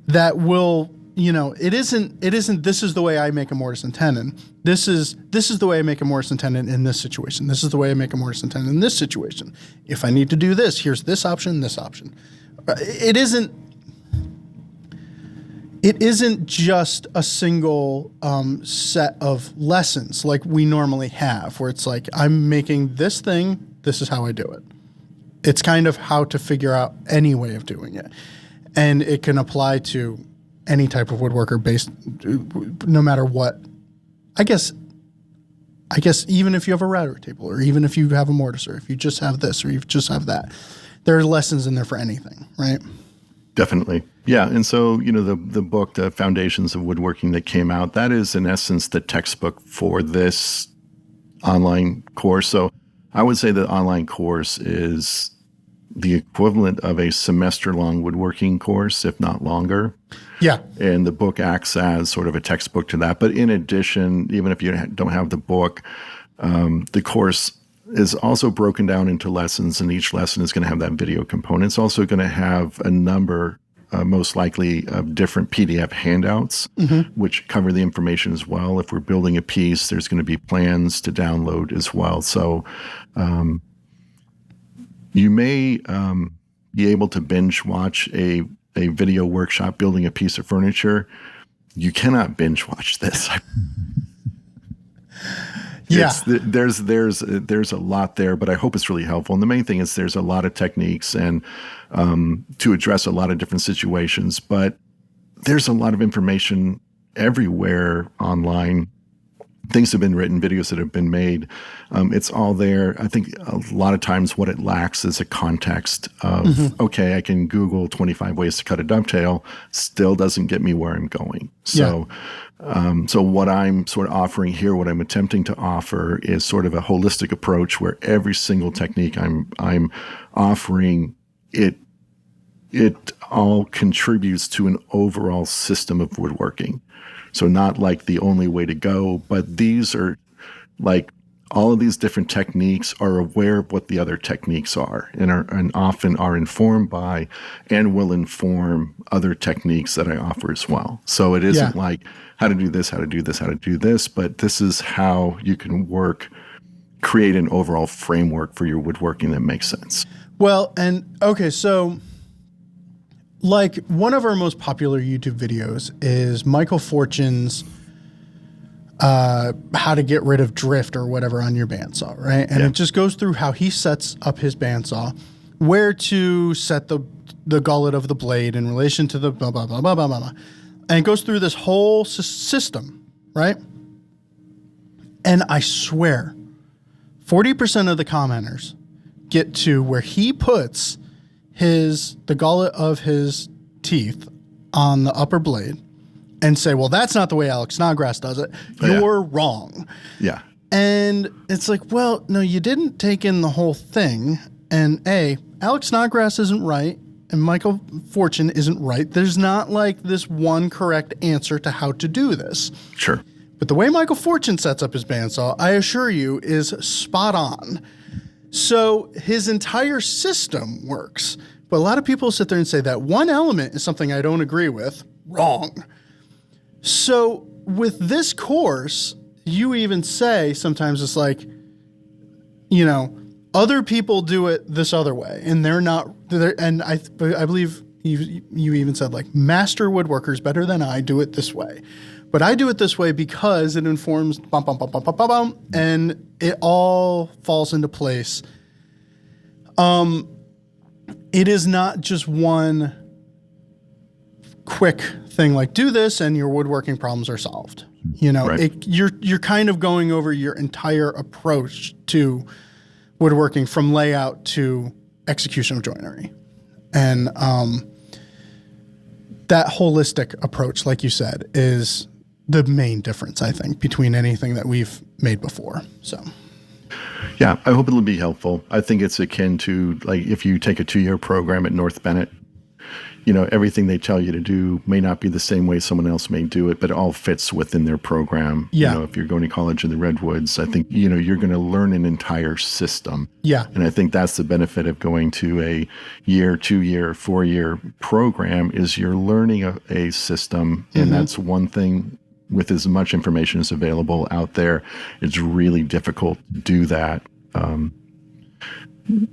That will, it isn't this is the way I make a mortise and tenon. This is the way I make a mortise and tenon in this situation. This is the way I make a mortise and tenon in this situation. If I need to do this, here's this option, this option. It isn't just a single set of lessons like we normally have, where it's like, I'm making this thing, this is how I do it. It's kind of how to figure out any way of doing it. And it can apply to any type of woodworker based, no matter what. I guess even if you have a router table, or even if you have a mortise, or if you just have this, or you just have that, there are lessons in there for anything, right? Definitely. Yeah. And so, the book, The Foundations of Woodworking, that came out, that is in essence the textbook for this online course. So I would say the online course is the equivalent of a semester-long woodworking course, if not longer. Yeah. And the book acts as sort of a textbook to that. But in addition, even if you don't have the book, the course is also broken down into lessons, and each lesson is going to have that video component. It's also going to have a number, most likely, of different PDF handouts, which cover the information as well. If we're building a piece, there's going to be plans to download as well. So you may be able to binge watch a a video workshop building a piece of furniture, you cannot binge watch this. Yeah. There's a lot there, but I hope it's really helpful. And the main thing is there's a lot of techniques and to address a lot of different situations, but there's a lot of information everywhere online. Things have been written, videos that have been made. It's all there. I think a lot of times what it lacks is a context of, okay, I can Google 25 ways to cut a dovetail, still doesn't get me where I'm going. So, so what I'm sort of offering here, what I'm attempting to offer is sort of a holistic approach where every single technique I'm offering, it all contributes to an overall system of woodworking. So not like the only way to go, but these are like all of these different techniques are aware of what the other techniques are and often are informed by and will inform other techniques that I offer as well. So it isn't like how to do this, how to do this, how to do this, but this is how you can create an overall framework for your woodworking that makes sense. Well, and okay, so like one of our most popular YouTube videos is Michael Fortune's how to get rid of drift or whatever on your bandsaw, right? And it just goes through how he sets up his bandsaw, where to set the gullet of the blade in relation to the blah, blah, blah, blah, blah, blah. And it goes through this whole system, right? And I swear, 40% of the commenters get to where he puts the gullet of his teeth on the upper blade and say, well, that's not the way Alex Snodgrass does it. You're wrong. Yeah. And it's like, well, no, you didn't take in the whole thing. And Alex Snodgrass isn't right and Michael Fortune isn't right. There's not like this one correct answer to how to do this. Sure. But the way Michael Fortune sets up his bandsaw, I assure you, is spot on. So his entire system works. But a lot of people sit there and say that one element is something I don't agree with. Wrong. So with this course, you even say sometimes it's like, other people do it this other way, and they're not. And I believe you even said like master woodworkers better than I do it this way. But I do it this way because it informs bum, bum, bum, bum, bum, bum, bum, and it all falls into place. It is not just one quick thing like do this and your woodworking problems are solved. Right. You're kind of going over your entire approach to woodworking from layout to execution of joinery. And that holistic approach, like you said, is the main difference, I think, between anything that we've made before. So, yeah, I hope it'll be helpful. I think it's akin to like if you take a 2-year program at North Bennett, everything they tell you to do may not be the same way someone else may do it, but it all fits within their program. Yeah. If you're going to college in the Redwoods, I think, you're going to learn an entire system. Yeah. And I think that's the benefit of going to a year, 2-year, 4-year program is you're learning a system. And that's one thing with as much information as available out there. It's really difficult to do that.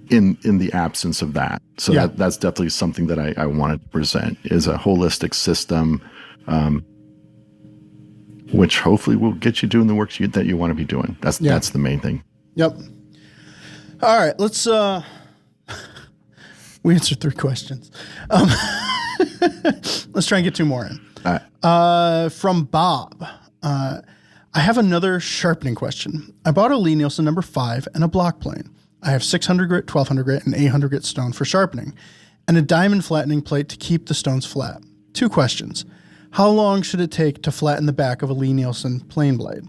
In the absence of that. So that's definitely something that I wanted to present is a holistic system, which hopefully will get you doing the work that you want to be doing. That's the main thing. Yep. All right, let's, we answered 3 questions. Let's try and get 2 more in. All right. From Bob. I have another sharpening question. I bought a Lee Nielsen number 5 and a block plane. I have 600 grit, 1200 grit, and 800 grit stone for sharpening, and a diamond flattening plate to keep the stones flat. 2 questions. How long should it take to flatten the back of a Lee Nielsen plane blade?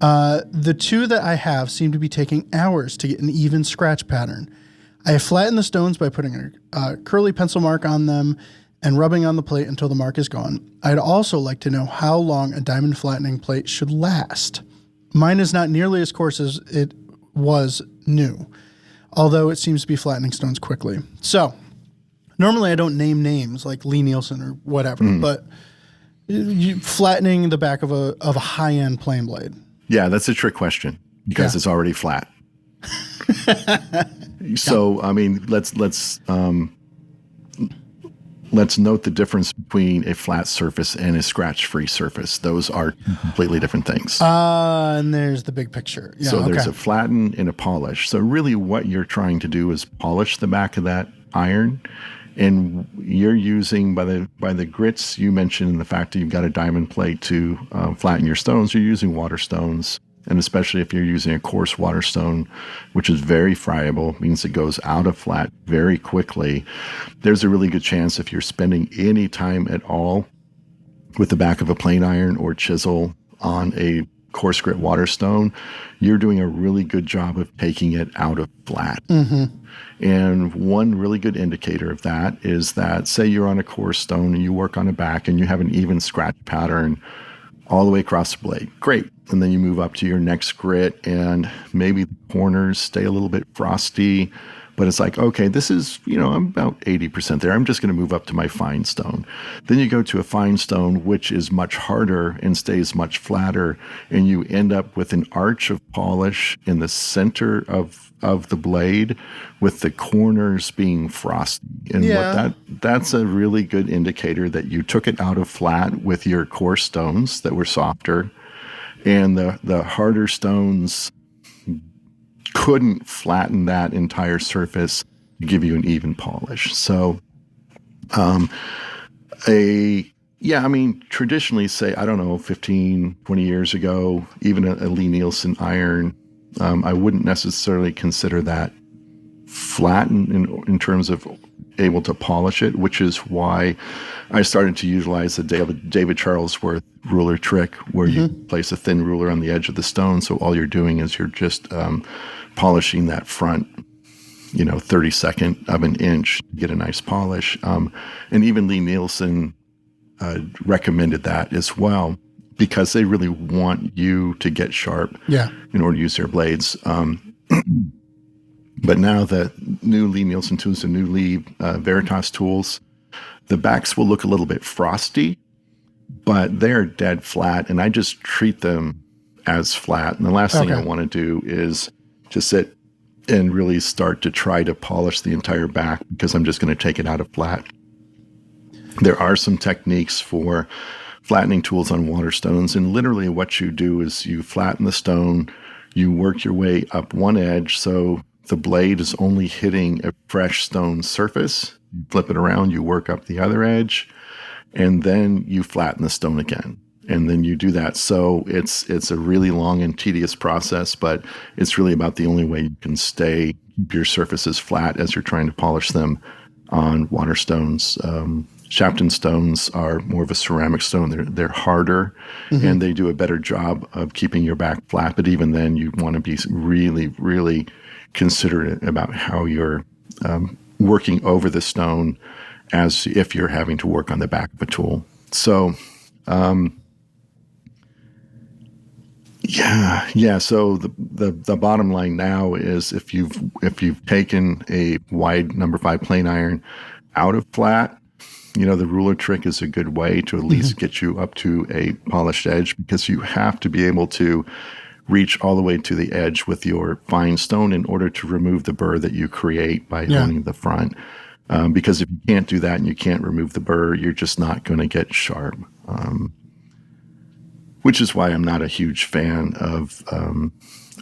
The 2 that I have seem to be taking hours to get an even scratch pattern. I have flattened the stones by putting a curly pencil mark on them and rubbing on the plate until the mark is gone. I'd also like to know how long a diamond flattening plate should last. Mine is not nearly as coarse as it was new, although it seems to be flattening stones quickly. So normally I don't name names like Lee Nielsen or whatever, but flattening the back of a high-end plane blade. Yeah, that's a trick question because it's already flat. So, I mean, let's let's note the difference between a flat surface and a scratch-free surface. Those are completely different things. And there's the big picture. Yeah, So there's a flatten and a polish. So really what you're trying to do is polish the back of that iron. And you're using, by the grits you mentioned, and the fact that you've got a diamond plate to flatten your stones, you're using water stones. And especially if you're using a coarse water stone, which is very friable, means it goes out of flat very quickly. There's a really good chance if you're spending any time at all with the back of a plane iron or chisel on a coarse grit water stone, you're doing a really good job of taking it out of flat. And one really good indicator of that is that, say you're on a coarse stone and you work on a back and you have an even scratch pattern all the way across the blade. Great. And then you move up to your next grit and maybe the corners stay a little bit frosty, but it's like, okay, this is, I'm about 80% there. I'm just going to move up to my fine stone. Then you go to a fine stone, which is much harder and stays much flatter. And you end up with an arch of polish in the center of the blade with the corners being frosty. And that's a really good indicator that you took it out of flat with your coarse stones that were softer. And the harder stones couldn't flatten that entire surface to give you an even polish. So, traditionally, say, 15, 20 years ago, even a Lee Nielsen iron, I wouldn't necessarily consider that flat in terms of able to polish it, which is why I started to utilize the David Charlesworth ruler trick, where you place a thin ruler on the edge of the stone. So all you're doing is you're just polishing that front, 32nd of an inch to get a nice polish. And even Lee Nielsen recommended that as well, because they really want you to get sharp in order to use their blades. But now the new Lee Nielsen tools, the new Lee Veritas tools, the backs will look a little bit frosty, but they're dead flat, and I just treat them as flat. And the last thing I want to do is to sit and really start to try to polish the entire back, because I'm just going to take it out of flat. There are some techniques for flattening tools on water stones, and literally what you do is you flatten the stone, you work your way up one edge, so the blade is only hitting a fresh stone surface. You flip it around, you work up the other edge, and then you flatten the stone again. And then you do that. So it's a really long and tedious process, but it's really about the only way you can keep your surfaces flat as you're trying to polish them on water stones. Shapton stones are more of a ceramic stone. They're harder, and they do a better job of keeping your back flat. But even then, you want to be really, really considerate about how you're working over the stone, as if you're having to work on the back of a tool. So, So the bottom line now is, if you've taken a wide number 5 plane iron out of flat, the ruler trick is a good way to at least get you up to a polished edge, because you have to be able to reach all the way to the edge with your fine stone in order to remove the burr that you create by honing the front. Because if you can't do that and you can't remove the burr, you're just not going to get sharp. Which is why I'm not a huge fan of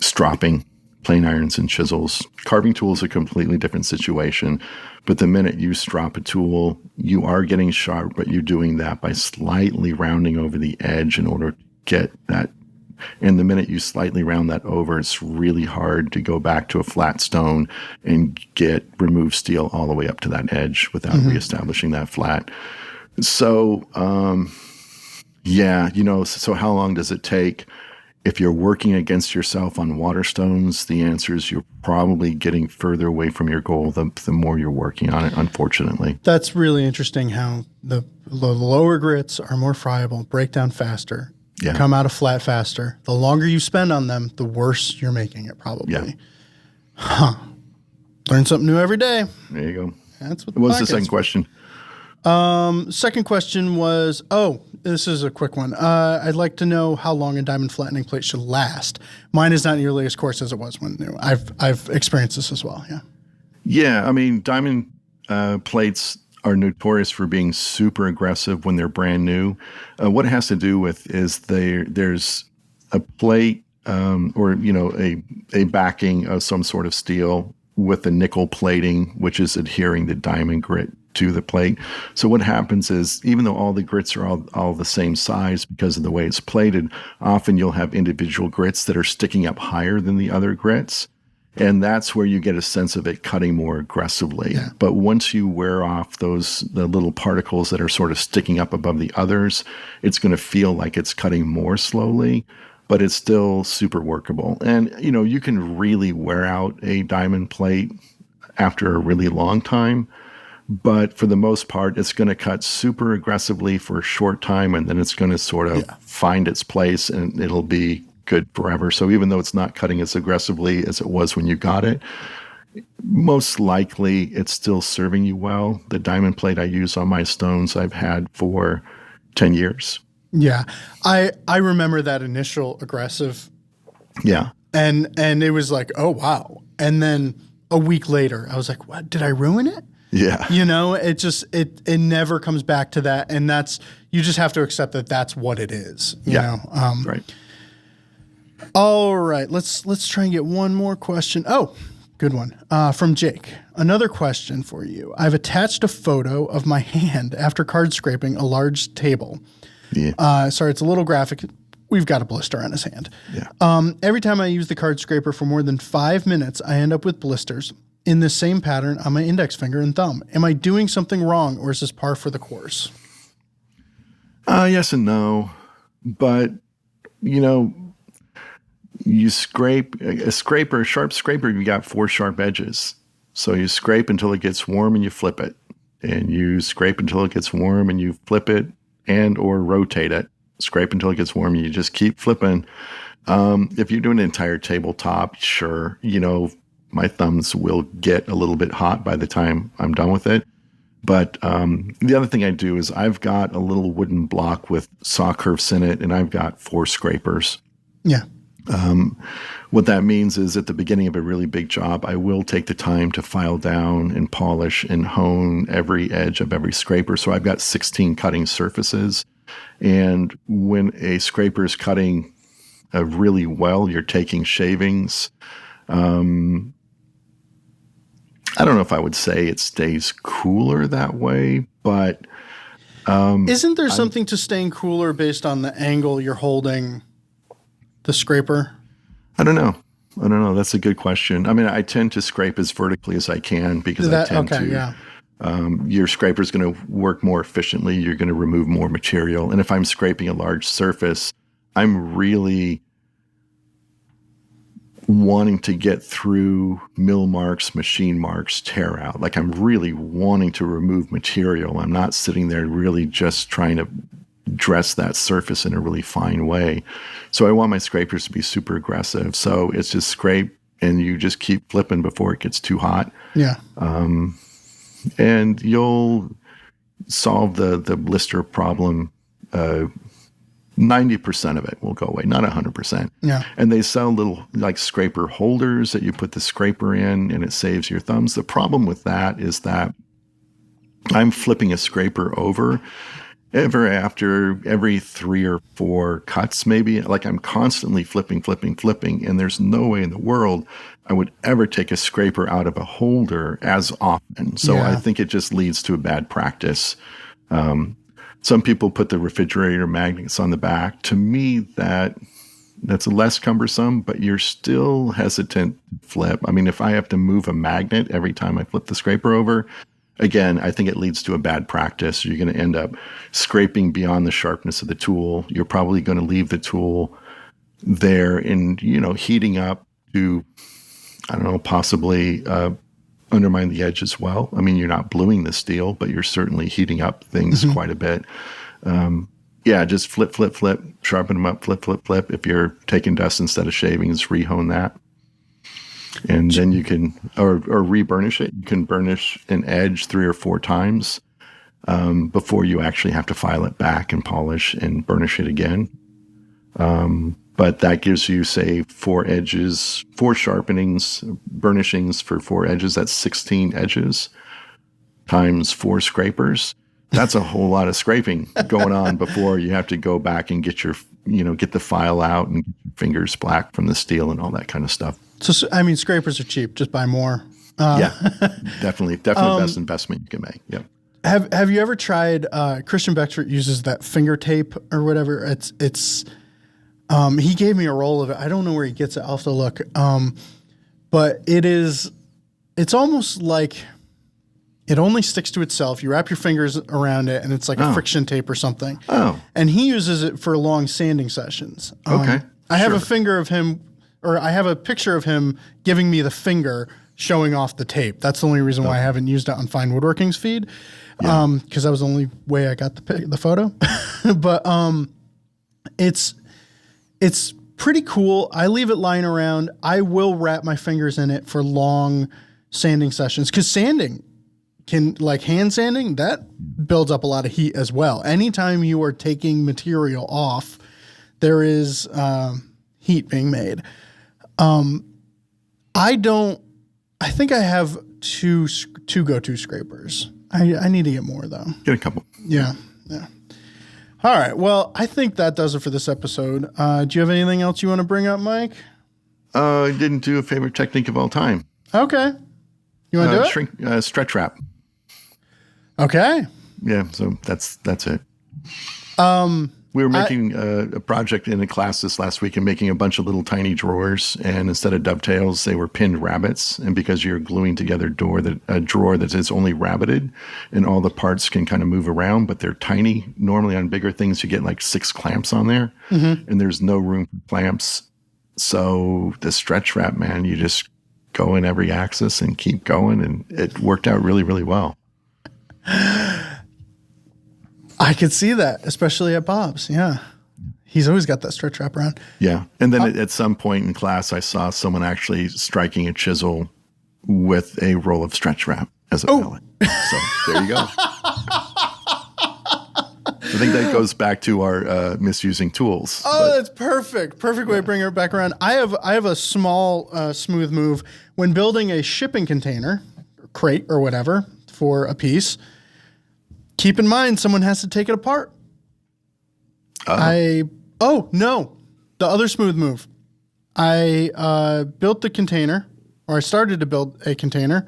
stropping plane irons and chisels. Carving tools are a completely different situation. But the minute you strop a tool, you are getting sharp, but you're doing that by slightly rounding over the edge in order to get that. And the minute you slightly round that over, it's really hard to go back to a flat stone and get remove steel all the way up to that edge without reestablishing that flat. So, so how long does it take? If you're working against yourself on water stones, the answer is you're probably getting further away from your goal the more you're working on it, unfortunately. That's really interesting how the lower grits are more friable, break down faster, come out of flat faster. The longer you spend on them, the worse you're making it, probably. Yeah. Learn something new every day. There you go. That's what was the second question? Second question was, this is a quick one. I'd like to know how long a diamond flattening plate should last. Mine is not nearly as coarse as it was when new. I've experienced this as well. Yeah. Yeah. I mean, diamond plates are notorious for being super aggressive when they're brand new. What it has to do with is there's a plate or a backing of some sort of steel with the nickel plating, which is adhering the diamond grit to the plate. So what happens is, even though all the grits are all the same size because of the way it's plated, often you'll have individual grits that are sticking up higher than the other grits. And that's where you get a sense of it cutting more aggressively. Yeah. But once you wear off the little particles that are sort of sticking up above the others, it's going to feel like it's cutting more slowly, but it's still super workable. And, you can really wear out a diamond plate after a really long time. But for the most part, it's going to cut super aggressively for a short time, and then it's going to sort of find its place, and it'll be good forever. So even though it's not cutting as aggressively as it was when you got it, most likely it's still serving you well. The diamond plate I use on my stones I've had for 10 years. Yeah. I remember that initial aggressive. Yeah. And it was like, oh, wow. And then a week later, I was like, what? Did I ruin it? Yeah. It never comes back to that. And you just have to accept that that's what it is. You know? Right. All right. Let's try and get one more question. Oh, good one. From Jake. Another question for you. I've attached a photo of my hand after card scraping a large table. Yeah. Sorry, it's a little graphic. We've got a blister on his hand. Yeah. Every time I use the card scraper for more than 5 minutes, I end up with blisters in the same pattern on my index finger and thumb. Am I doing something wrong, or is this par for the course? Yes and no. But, you scrape a sharp scraper, you got 4 sharp edges. So you scrape until it gets warm and you flip it. And you scrape until it gets warm and you flip it and or rotate it. Scrape until it gets warm and you just keep flipping. If you're doing an entire tabletop, sure, my thumbs will get a little bit hot by the time I'm done with it. But the other thing I do is I've got a little wooden block with saw curves in it, and I've got 4 scrapers. Yeah. What that means is at the beginning of a really big job, I will take the time to file down and polish and hone every edge of every scraper. So I've got 16 cutting surfaces. And when a scraper is cutting really well, you're taking shavings. I don't know if I would say it stays cooler that way, but isn't there something to staying cooler based on the angle you're holding the scraper? I don't know. That's a good question. I mean, I tend to scrape as vertically as I can because your scraper is going to work more efficiently. You're going to remove more material. And if I'm scraping a large surface, I'm really wanting to get through mill marks, machine marks, tear out. Like I'm really wanting to remove material. I'm not sitting there really just trying to dress that surface in a really fine way. So I want my scrapers to be super aggressive. So it's just scrape and you just keep flipping before it gets too hot. Yeah. And you'll solve the blister problem. 90% of it will go away, not 100%. Yeah. And they sell little like scraper holders that you put the scraper in and it saves your thumbs. The problem with that is that I'm flipping a scraper over after every 3 or 4 cuts, maybe. Like I'm constantly flipping. And there's no way in the world I would ever take a scraper out of a holder as often. So I think it just leads to a bad practice. Some people put the refrigerator magnets on the back. To me, that's less cumbersome, but you're still hesitant to flip. I mean, if I have to move a magnet every time I flip the scraper over, again, I think it leads to a bad practice. You're going to end up scraping beyond the sharpness of the tool. You're probably going to leave the tool there and, heating up to, I don't know, possibly undermine the edge as well. I mean, you're not bluing the steel, but you're certainly heating up things quite a bit. Just flip, sharpen them up, flip. If you're taking dust instead of shavings, rehone that. And then you can, or re-burnish it. You can burnish an edge 3 or 4 times before you actually have to file it back and polish and burnish it again. But that gives you, say, 4 edges, 4 sharpenings, burnishings for 4 edges. That's 16 edges. times 4 scrapers. That's a whole lot of scraping going on before you have to go back and get get the file out and get your fingers black from the steel and all that kind of stuff. So, I mean, scrapers are cheap. Just buy more. Yeah, definitely best investment you can make. Yep. Have you ever tried? Christian Beckford uses that finger tape or whatever. It's he gave me a roll of it. I don't know where he gets it. I'll have to look. But it's almost like it only sticks to itself. You wrap your fingers around it, and it's like a friction tape or something. Oh, and he uses it for long sanding sessions. Okay, I have a finger of him, or I have a picture of him giving me the finger showing off the tape. That's the only reason why I haven't used it on Fine Woodworking's feed, because that was the only way I got the photo. But it's pretty cool. I leave it lying around. I will wrap my fingers in it for long sanding sessions, because sanding can, like hand sanding, that builds up a lot of heat as well. Anytime you are taking material off, there is heat being made. I think I have two go-to scrapers. I need to get more though. Get a couple. Yeah. All right. Well, I think that does it for this episode. Do you have anything else you want to bring up, Mike? I didn't do a favorite technique of all time. Okay. You want to do it? Stretch wrap. Okay. Yeah. So that's it. We were making a project in a class this last week and making a bunch of little tiny drawers. And instead of dovetails, they were pinned rabbets. And because you're gluing together a drawer that is only rabbeted and all the parts can kind of move around, but they're tiny. Normally on bigger things, you get like 6 clamps on there, and there's no room for clamps. So the stretch wrap, man, you just go in every axis and keep going. And it worked out really, really well. I could see that, especially at Bob's. Yeah. He's always got that stretch wrap around. Yeah. And then at some point in class, I saw someone actually striking a chisel with a roll of stretch wrap as a pellet. So there you go. I think that goes back to our misusing tools. That's perfect. Perfect way to bring it back around. I have a small, smooth move. When building a shipping container, or crate or whatever for a piece, keep in mind someone has to take it apart. The other smooth move. I built the container, or I started to build a container,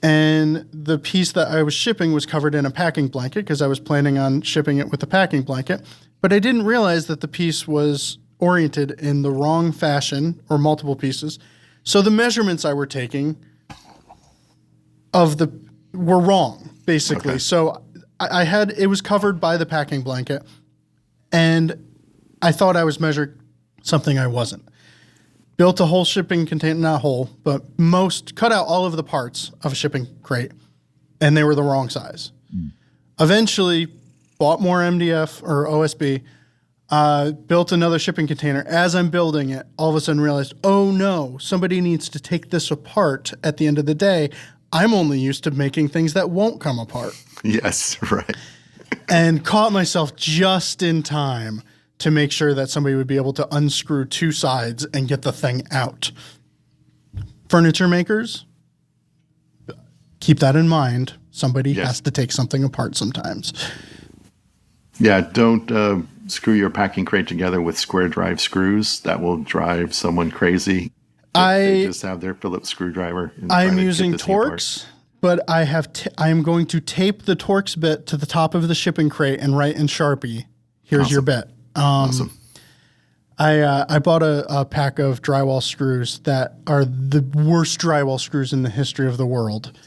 and the piece that I was shipping was covered in a packing blanket because I was planning on shipping it with a packing blanket. But I didn't realize that the piece was oriented in the wrong fashion, or multiple pieces. So the measurements I were taking were wrong, basically. Okay. So it was covered by the packing blanket, and I thought I was measuring something I wasn't. Built a whole shipping container, not whole, but cut out all of the parts of a shipping crate, and they were the wrong size. Eventually, bought more MDF or OSB, built another shipping container. As I'm building it, all of a sudden realized, oh no, somebody needs to take this apart at the end of the day. I'm only used to making things that won't come apart. Yes, right. And caught myself just in time to make sure that somebody would be able to unscrew 2 sides and get the thing out. Furniture makers, keep that in mind. Somebody has to take something apart sometimes. Yeah, don't screw your packing crate together with square drive screws. That will drive someone crazy. They just have their Phillips screwdriver. I'm using Torx, but I am going to tape the Torx bit to the top of the shipping crate and write in Sharpie, here's your bit. Awesome. I bought a pack of drywall screws that are the worst drywall screws in the history of the world.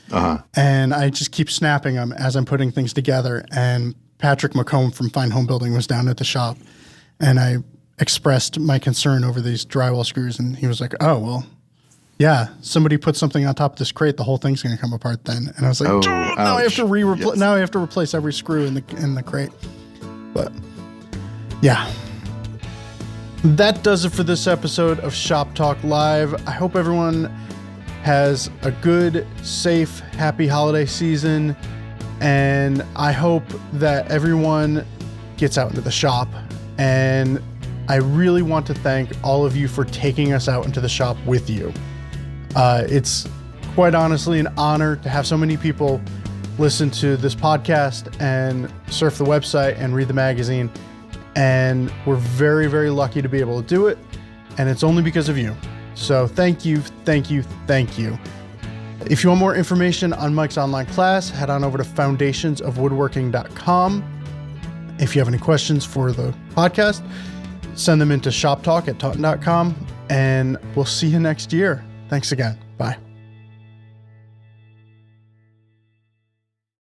And I just keep snapping them as I'm putting things together. And Patrick McComb from Fine Home Building was down at the shop, and I expressed my concern over these drywall screws, and he was like, oh, well, yeah, somebody put something on top of this crate, the whole thing's going to come apart then. And I was like, now I have to now I have to replace every screw in the crate. But yeah. That does it for this episode of Shop Talk Live. I hope everyone has a good, safe, happy holiday season, and I hope that everyone gets out into the shop. And I really want to thank all of you for taking us out into the shop with you. It's quite honestly an honor to have so many people listen to this podcast and surf the website and read the magazine. And we're very, very lucky to be able to do it. And it's only because of you. So thank you, thank you, thank you. If you want more information on Mike's online class, head on over to foundationsofwoodworking.com. If you have any questions for the podcast, send them into shoptalk@taunton.com. And we'll see you next year. Thanks again. Bye.